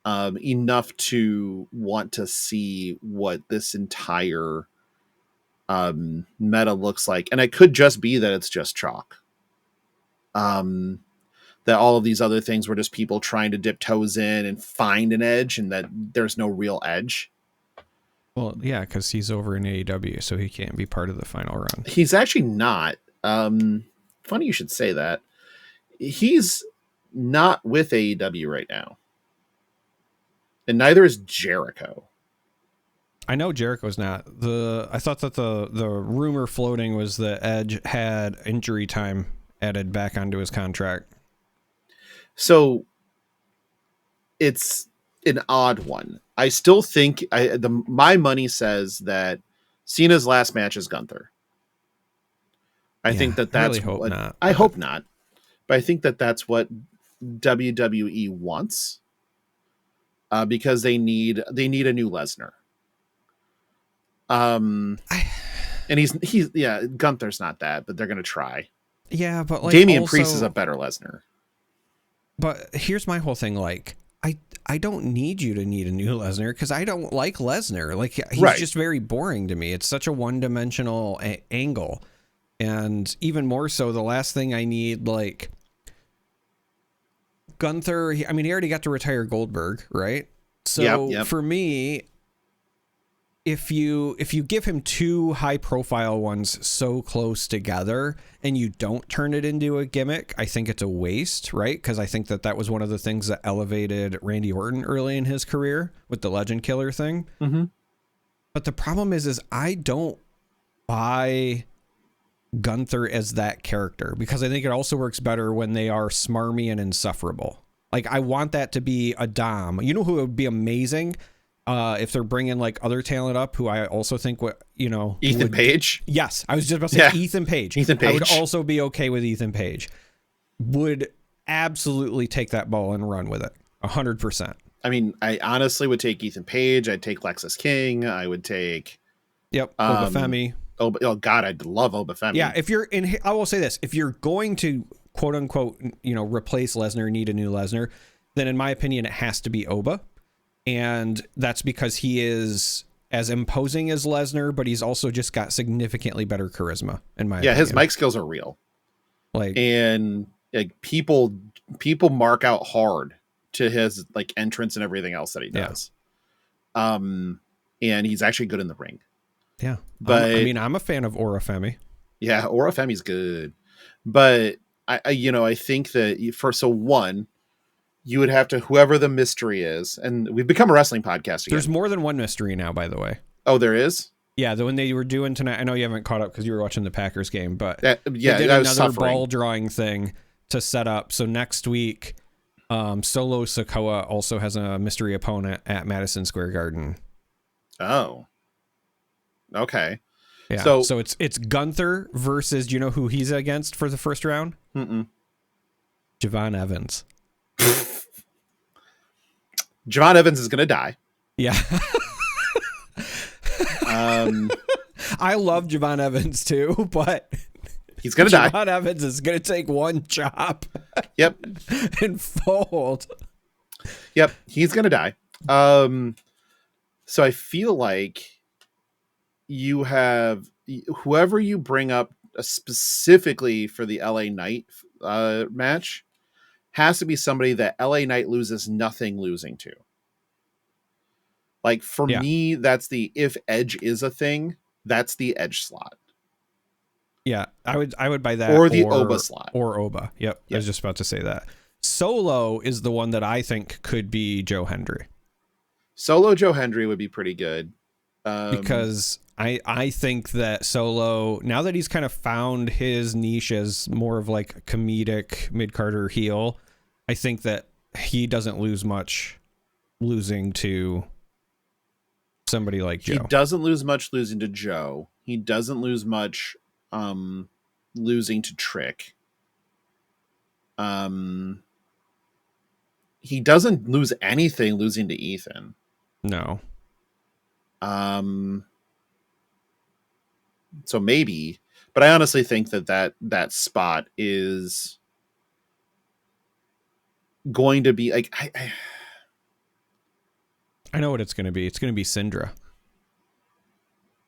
enough to want to see what this entire meta looks like. And it could just be that it's just chalk. That all of these other things were just people trying to dip toes in and find an edge, and that there's no real edge. Well, yeah, because he's over in AEW, so he can't be part of the final run. He's actually not. Funny you should say that. He's not with AEW right now. And neither is Jericho. I know Jericho's not. I thought that the rumor floating was that Edge had injury time added back onto his contract. So it's an odd one. I still think my money says that Cena's last match is Gunther. I think that's I really hope not. I hope not. but I think that that's what WWE wants, because they need a new Lesnar. And he's Gunther's not that, but they're gonna try. Yeah, but like Damian also, Priest is a better Lesnar. But here's my whole thing: like, I don't need you to need a new Lesnar because I don't like Lesnar. Like, he's just very boring to me. It's such a one-dimensional angle, and even more so, the last thing I need, like Gunther. I mean, he already got to retire Goldberg, right? So for me, if you give him two high profile ones so close together and you don't turn it into a gimmick, I think it's a waste, right? Because I think that was one of the things that elevated Randy Orton early in his career with the Legend Killer thing. Mm-hmm. But the problem is I don't buy Gunther as that character, because I think it also works better when they are smarmy and insufferable. Like, I want that to be a Dom. You know who would be amazing? If they're bringing like other talent up, who I also think Ethan Page. Yes, I was just about to say Ethan Page. Ethan Page. I would also be okay with Ethan Page. Would absolutely take that ball and run with it 100%. I mean, I honestly would take Ethan Page. I'd take Lexus King. I would take Obafemi. Oh God, I'd love Obafemi. Yeah, if you're in, I will say this: if you're going to quote unquote, replace Lesnar, need a new Lesnar, then in my opinion, it has to be Oba. And that's because he is as imposing as Lesnar, but he's also just got significantly better charisma, in my opinion. His mic skills are real. And people mark out hard to his like entrance and everything else that he does. And he's actually good in the ring. Yeah. But I'm a fan of Orafemi. Yeah, Orafemi's good. But I think that you would have to, whoever the mystery is, and we've become a wrestling podcast again. There's more than one mystery now, by the way. Oh, there is? Yeah, the one they were doing tonight. I know you haven't caught up because you were watching the Packers game, but they did another ball drawing thing to set up. So next week, Solo Sikoa also has a mystery opponent at Madison Square Garden. Oh. Okay. Yeah. So it's Gunther versus, do you know who he's against for the first round? Mm-mm. Javon Evans. Javon Evans is going to die. Yeah. I love Javon Evans too, but he's going to die. Javon Evans is going to take one chop. Yep. And fold. Yep. He's going to die. So I feel like you have whoever you bring up specifically for the LA Knight match has to be somebody that LA Knight loses nothing losing to. Like for me, that's if Edge is a thing, that's the Edge slot. Yeah, I would buy that. Or the Oba slot. Or Oba. Yep. I was just about to say that. Solo is the one that I think could be Joe Hendry. Solo Joe Hendry would be pretty good. Because I think that Solo, now that he's kind of found his niche as more of like a comedic mid-carder heel, I think that he doesn't lose much losing to somebody like Joe. He doesn't lose much losing to Joe. He doesn't lose much losing to Trick. He doesn't lose anything losing to Ethan. No. So maybe, but I honestly think that spot is going to be like, I know what it's going to be. It's going to be Syndra.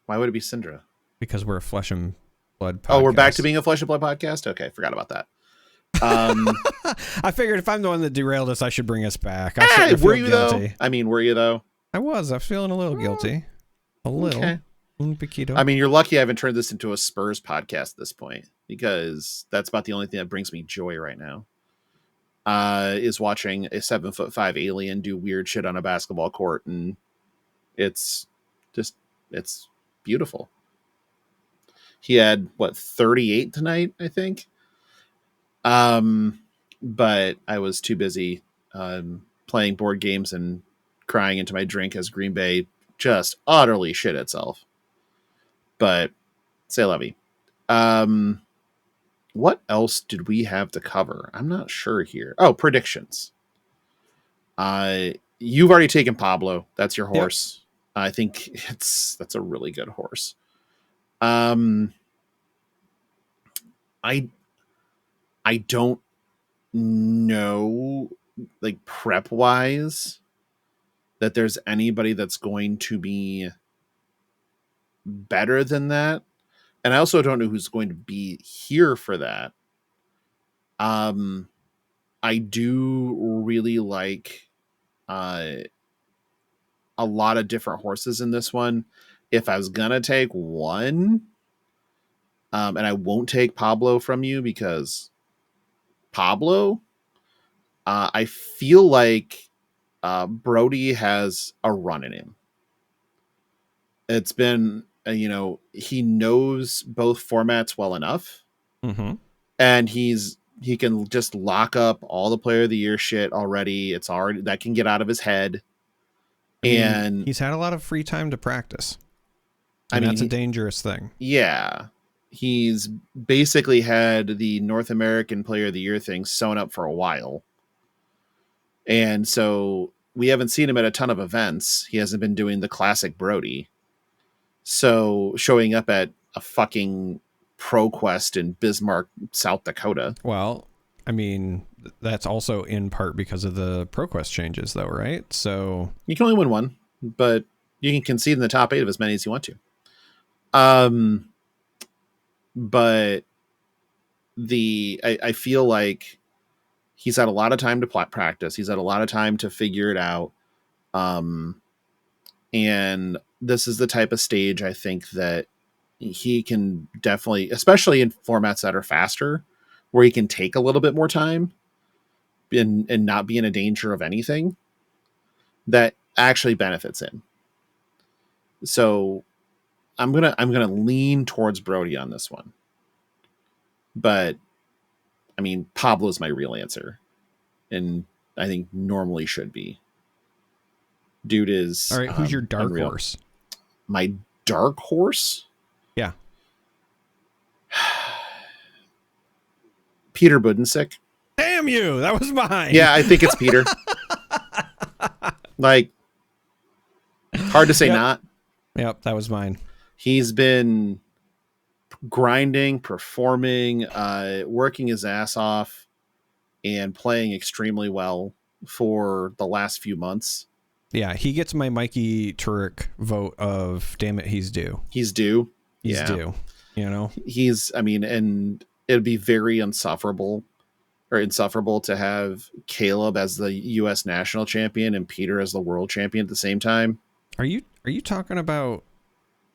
Why would it be Syndra? Because we're a Flesh and Blood podcast. Oh, we're back to being a Flesh and Blood podcast? Okay, forgot about that. I figured if I'm the one that derailed us, I should bring us back. Were you guilty. Though? I mean, were you though? I was feeling a little guilty. A little. Okay. I mean, you're lucky I haven't turned this into a Spurs podcast at this point, because that's about the only thing that brings me joy right now. Is watching a 7'5" alien do weird shit on a basketball court, and it's beautiful. He had 38 tonight, I think. But I was too busy playing board games and crying into my drink as Green Bay just utterly shit itself. But say lovey. what else did we have to cover? I'm not sure here. Oh, predictions. You've already taken Pablo. That's your horse. Yep. I think that's a really good horse. I don't know, like, prep wise, that there's anybody that's going to be better than that. And I also don't know who's going to be here for that. I do really like a lot of different horses in this one. If I was gonna take one, and I won't take Pablo from you because Pablo, I feel like Brody has a run in him. It's been, he knows both formats well enough, and he can just lock up all the Player of the Year shit already. It's already, that can get out of his head. And he's had a lot of free time to practice. I mean, that's a dangerous thing. Yeah. He's basically had the North American Player of the Year thing sewn up for a while. And so we haven't seen him at a ton of events. He hasn't been doing the classic Brody. So showing up at a fucking ProQuest in Bismarck, South Dakota. Well, I mean, that's also in part because of the ProQuest changes, though, right? So you can only win one, but you can concede in the top 8 of as many as you want to. But I feel like he's had a lot of time to practice. He's had a lot of time to figure it out. And this is the type of stage I think that he can definitely, especially in formats that are faster, where he can take a little bit more time and not be in a danger of anything, that actually benefits him. So I'm gonna lean towards Brody on this one. But I mean, Pablo's my real answer, and I think normally should be. Dude is all right. Who's your dark horse? My dark horse? Yeah, Peter Budensick. Damn you! That was mine. Yeah, I think it's Peter. Like, hard to say not. Yep, that was mine. He's been grinding, performing, working his ass off, and playing extremely well for the last few months. Yeah, he gets my Mikey Turek vote of damn it, he's due. He's due. He's due. You know? And it'd be very insufferable to have Caleb as the US national champion and Peter as the world champion at the same time. Are you talking about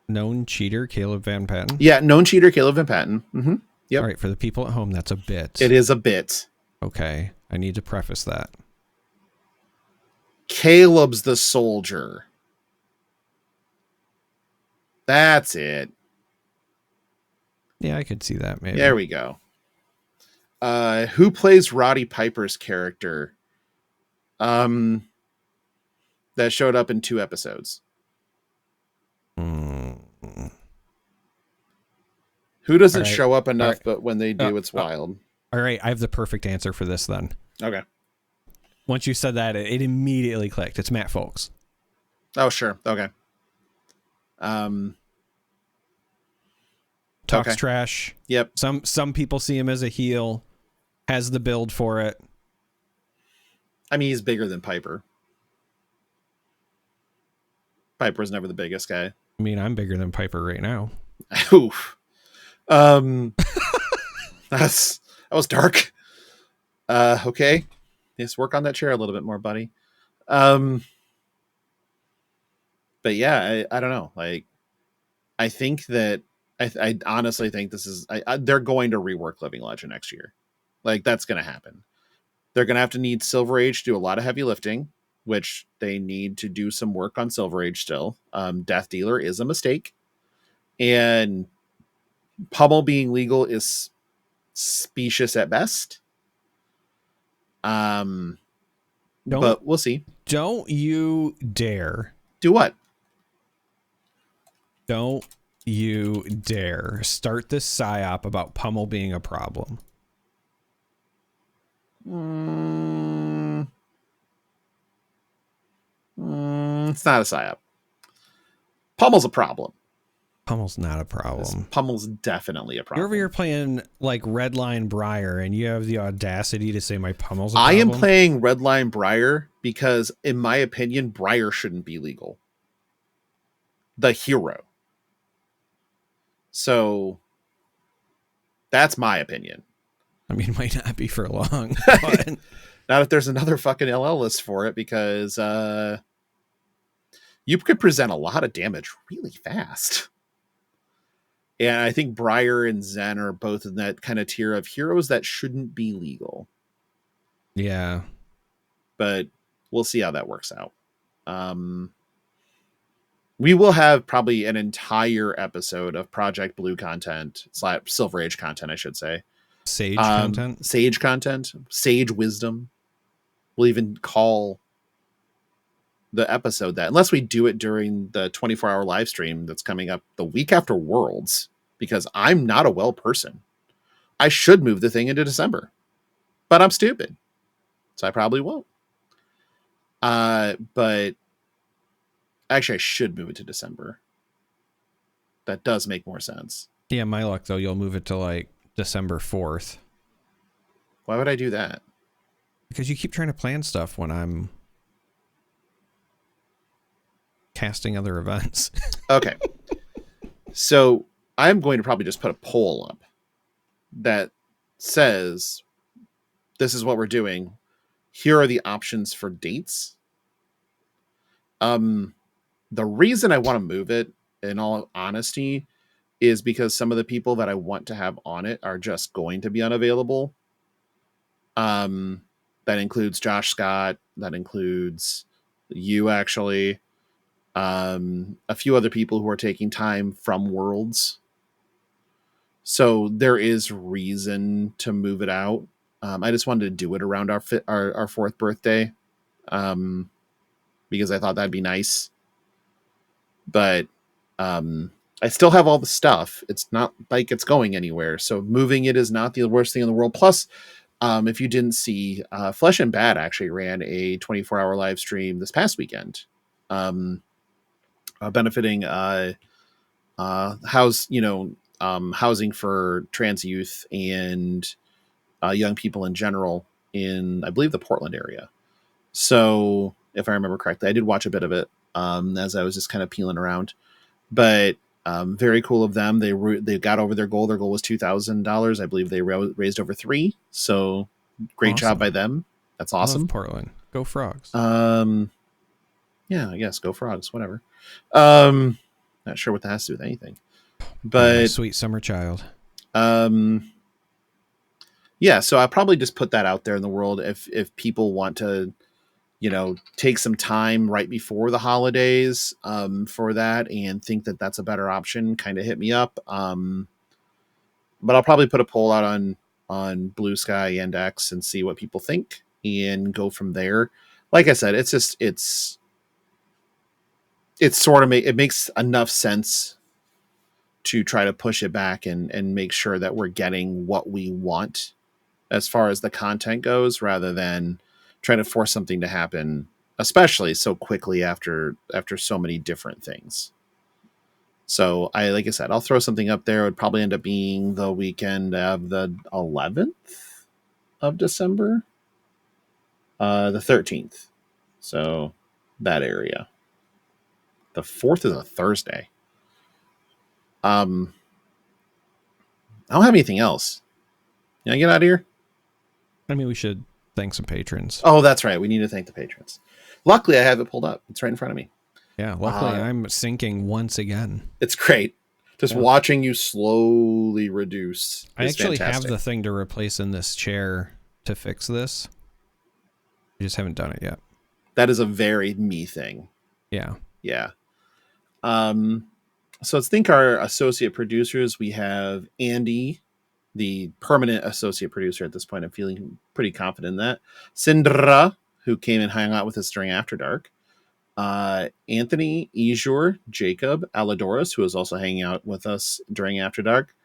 known cheater Caleb Van Patten? Yeah, known cheater Caleb Van Patten. Mm-hmm. Yep. All right, for the people at home, that's a bit. It is a bit. Okay, I need to preface that. Caleb's the soldier. That's it. Yeah, I could see that maybe. There we go. Who plays Roddy Piper's character? That showed up in 2 episodes. Who doesn't show up enough, but when they do, it's wild. All right, I have the perfect answer for this then. Okay. Once you said that, it immediately clicked. It's Matt Folks. Oh, sure. Okay. Talks trash. Yep. Some people see him as a heel. Has the build for it. I mean, he's bigger than Piper. Piper's never the biggest guy. I mean, I'm bigger than Piper right now. Oof. That was dark. Okay. Yes, work on that chair a little bit more, buddy. But yeah, I don't know. Like, I think that I honestly think this is they're going to rework Living Legend next year. Like, that's going to happen. They're going to have to need Silver Age to do a lot of heavy lifting, which they need to do some work on Silver Age still. Death Dealer is a mistake, and Pummel being legal is specious at best. But we'll see. Don't you dare. Do what? Don't you dare start this psyop about Pummel being a problem? It's not a psyop. Pummel's a problem. Pummel's not a problem. Pummel's definitely a problem. You're over here playing like Redline Briar, and you have the audacity to say my Pummel's a problem? I am playing Redline Briar because, in my opinion, Briar shouldn't be legal. The hero. So, that's my opinion. I mean, it might not be for long. But... Not if there's another fucking LL list for it, because you could present a lot of damage really fast. And I think Briar and Zen are both in that kind of tier of heroes that shouldn't be legal. Yeah. But we'll see how that works out. We will have probably an entire episode of Project Blue content, Silver Age content, I should say. Sage content? Sage content. Sage wisdom. We'll even call the episode that, unless we do it during the 24-hour live stream that's coming up the week after Worlds, because I'm not a well person. I should move the thing into December, but I'm stupid, so I probably won't. But actually, I should move it to December. That does make more sense. Yeah, my luck though, you'll move it to like December 4th. Why would I do that? Because you keep trying to plan stuff when I'm casting other events. Okay. So I'm going to probably just put a poll up that says, this is what we're doing. Here are the options for dates. The reason I want to move it, in all honesty, is because some of the people that I want to have on it are just going to be unavailable. That includes Josh Scott. That includes you, actually. A few other people who are taking time from Worlds. So there is reason to move it out. I just wanted to do it around our 4th birthday. Because I thought that'd be nice. But I still have all the stuff. It's not like it's going anywhere. So moving it is not the worst thing in the world. Plus, if you didn't see, Flesh and Bad actually ran a 24-hour live stream this past weekend, benefiting housing for trans youth and young people in general in, I believe, the Portland area. So, if I remember correctly, I did watch a bit of it as I was just kind of peeling around. But very cool of them. They got over their goal. Their goal was $2,000. I believe they raised over $3,000. So great job by them. That's awesome. Love Portland. Go Frogs. Yeah, I guess go Frogs. Whatever. Not sure what that has to do with anything. But sweet summer child. Yeah. So I'll probably just put that out there in the world if people want to, take some time right before the holidays for that and think that that's a better option, kind of hit me up. But I'll probably put a poll out on Blue Sky and X and see what people think and go from there. Like I said, it's sort of it makes enough sense to try to push it back and make sure that we're getting what we want as far as the content goes, rather than trying to force something to happen, especially so quickly after so many different things. So like I said, I'll throw something up there. It would probably end up being the weekend of the 11th of December, the 13th. So that area. The 4th is a Thursday. I don't have anything else. Can I get out of here? I mean, we should thank some patrons. Oh, that's right. We need to thank the patrons. Luckily, I have it pulled up. It's right in front of me. Yeah, luckily I'm sinking once again. It's great. Just watching you slowly reduce. I actually have the thing to replace in this chair to fix this. I just haven't done it yet. That is a very me thing. Yeah. Yeah. So let's think our associate producers. We have Andy, the permanent associate producer at this point. I'm feeling pretty confident in that. Sindra, who came and hung out with us during After Dark. Anthony, Ejur, Jacob, Aladoris, who is also hanging out with us during After Dark,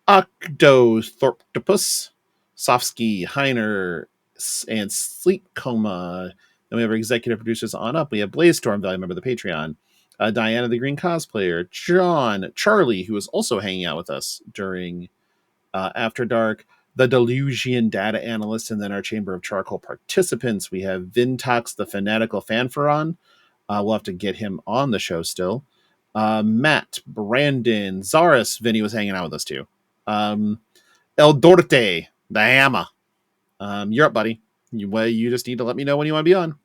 Octothorptopus, Sofsky, Heiner, and Sleep Coma. Then we have our executive producers on up. We have Blaze Storm, value member of the Patreon, Diana the Green Cosplayer, John, Charlie, who is also hanging out with us during After Dark, the Delusion data analyst, and then our Chamber of Charcoal participants. We have Vintox, the Fanatical Fanfaron. We'll have to get him on the show still. Matt, Brandon, Zaris, Vinny was hanging out with us too. El Dorte, the Hammer. You're up, buddy. You just need to let me know when you want to be on.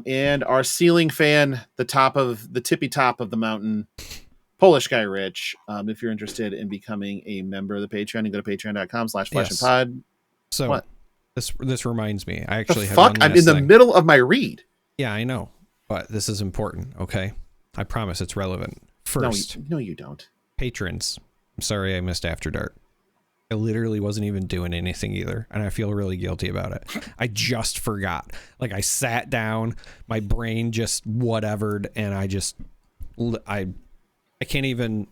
And our ceiling fan, the tippy top of the mountain, Polish guy Rich. If you're interested in becoming a member of the Patreon, you go to patreon.com/fleshandpod. So what? This reminds me. I actually have fuck. I'm in the middle of my read. Yeah, I know, but this is important. Okay, I promise it's relevant. First, no, you don't. Patrons, I'm sorry I missed After Dark. I literally wasn't even doing anything either, and I feel really guilty about it. I just forgot. Like, I sat down, my brain just whatevered, and I can't even,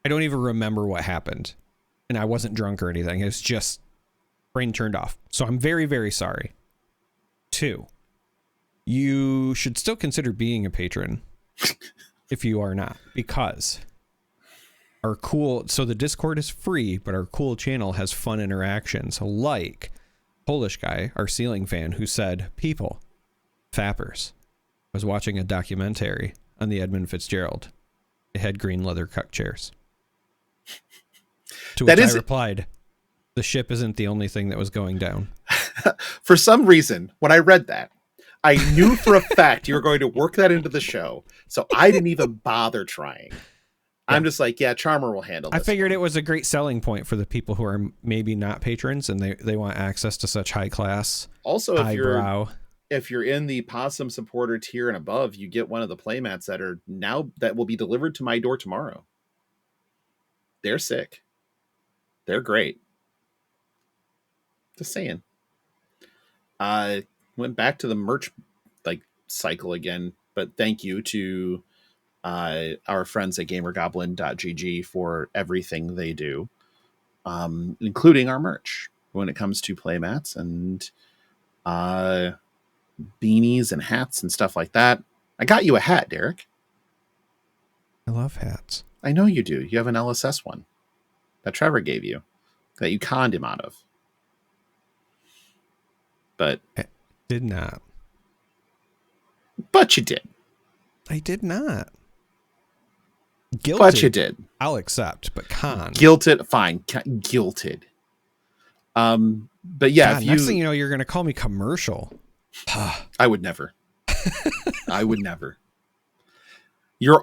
I don't even remember what happened, and I wasn't drunk or anything. It was just brain turned off. So I'm very, very sorry. 2, you should still consider being a patron if you are not, because so the Discord is free, but our cool channel has fun interactions, like Polish guy, our ceiling fan, who said, people, fappers, I was watching a documentary on the Edmund Fitzgerald. It had green leather cuck chairs. To which I replied, the ship isn't the only thing that was going down. For some reason, when I read that, I knew for a fact you were going to work that into the show, so I didn't even bother trying. I'm just like, yeah, Charmer will handle this. I figured it was a great selling point for the people who are maybe not patrons and they want access to such high class. Also, if you're in the Possum supporter tier and above, you get one of the playmats that will be delivered to my door tomorrow. They're sick. They're great. Just saying. Went back to the merch cycle again, but thank you to our friends at gamergoblin.gg for everything they do, including our merch when it comes to playmats and beanies and hats and stuff like that. I got you a hat, Darick. I love hats. I know you do. You have an LSS one that Trevor gave you that you conned him out of. But I did not. But you did. I did not. Guilted. But you did. I'll accept, but con. Guilted, fine. Guilted. But yeah, God, next thing you know, you're going to call me commercial. I would never. I would never.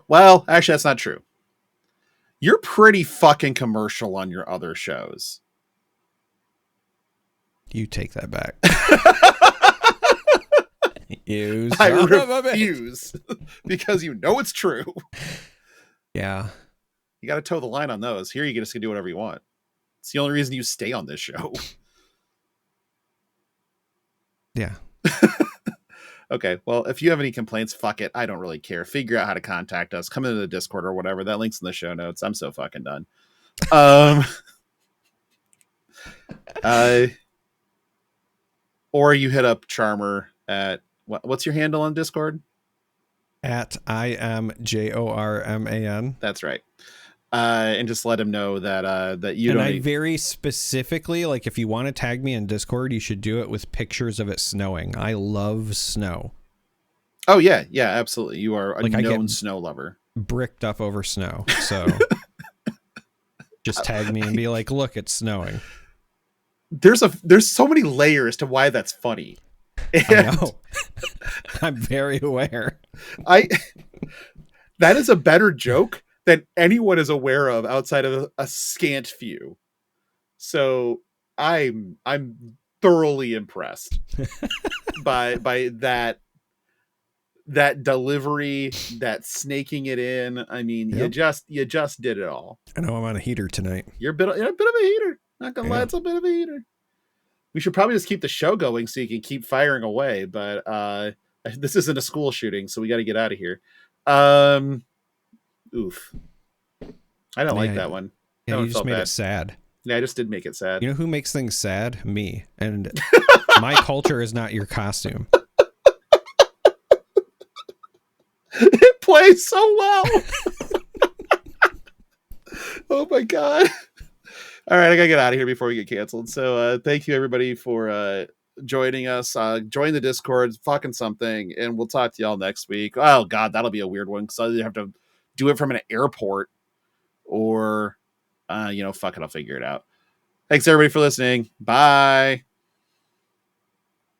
Well, actually, that's not true. You're pretty fucking commercial on your other shows. You take that back. I refuse because you know it's true. Yeah. You got to toe the line on those. Here, you just can do whatever you want. It's the only reason you stay on this show. Yeah. Okay. Well, if you have any complaints, fuck it. I don't really care. Figure out how to contact us. Come into the Discord or whatever. That link's in the show notes. I'm so fucking done. Or you hit up Charmer at what's your handle on Discord? At IMJORMAN. That's right. And just let him know that you and don't. I very specifically, like, if you want to tag me on Discord, you should do it with pictures of it snowing. I love snow. Oh yeah, absolutely. You are a known snow lover. Bricked up over snow, so just tag me and be like, "Look, it's snowing." There's so many layers to why that's funny. I know. I'm very aware. That is a better joke than anyone is aware of outside of a scant few. So I'm thoroughly impressed by that delivery, that snaking it in. I mean, yep. you just did it all. I know I'm on a heater tonight. You're a bit of a heater. Not gonna lie, it's a bit of a heater. We should probably just keep the show going so you can keep firing away. But This isn't a school shooting, so we got to get out of here. Oof. I don't like that one. Yeah, that you one just felt made bad. it sad. Yeah, I just did make it sad. You know who makes things sad? Me. And my culture is not your costume. It plays so well. Oh my god. All right, I gotta get out of here before we get canceled. So thank you everybody for joining us. Join the Discord, fucking something, and we'll talk to y'all next week. Oh god, that'll be a weird one because I have to do it from an airport, or fuck it, I'll figure it out. Thanks everybody for listening. Bye.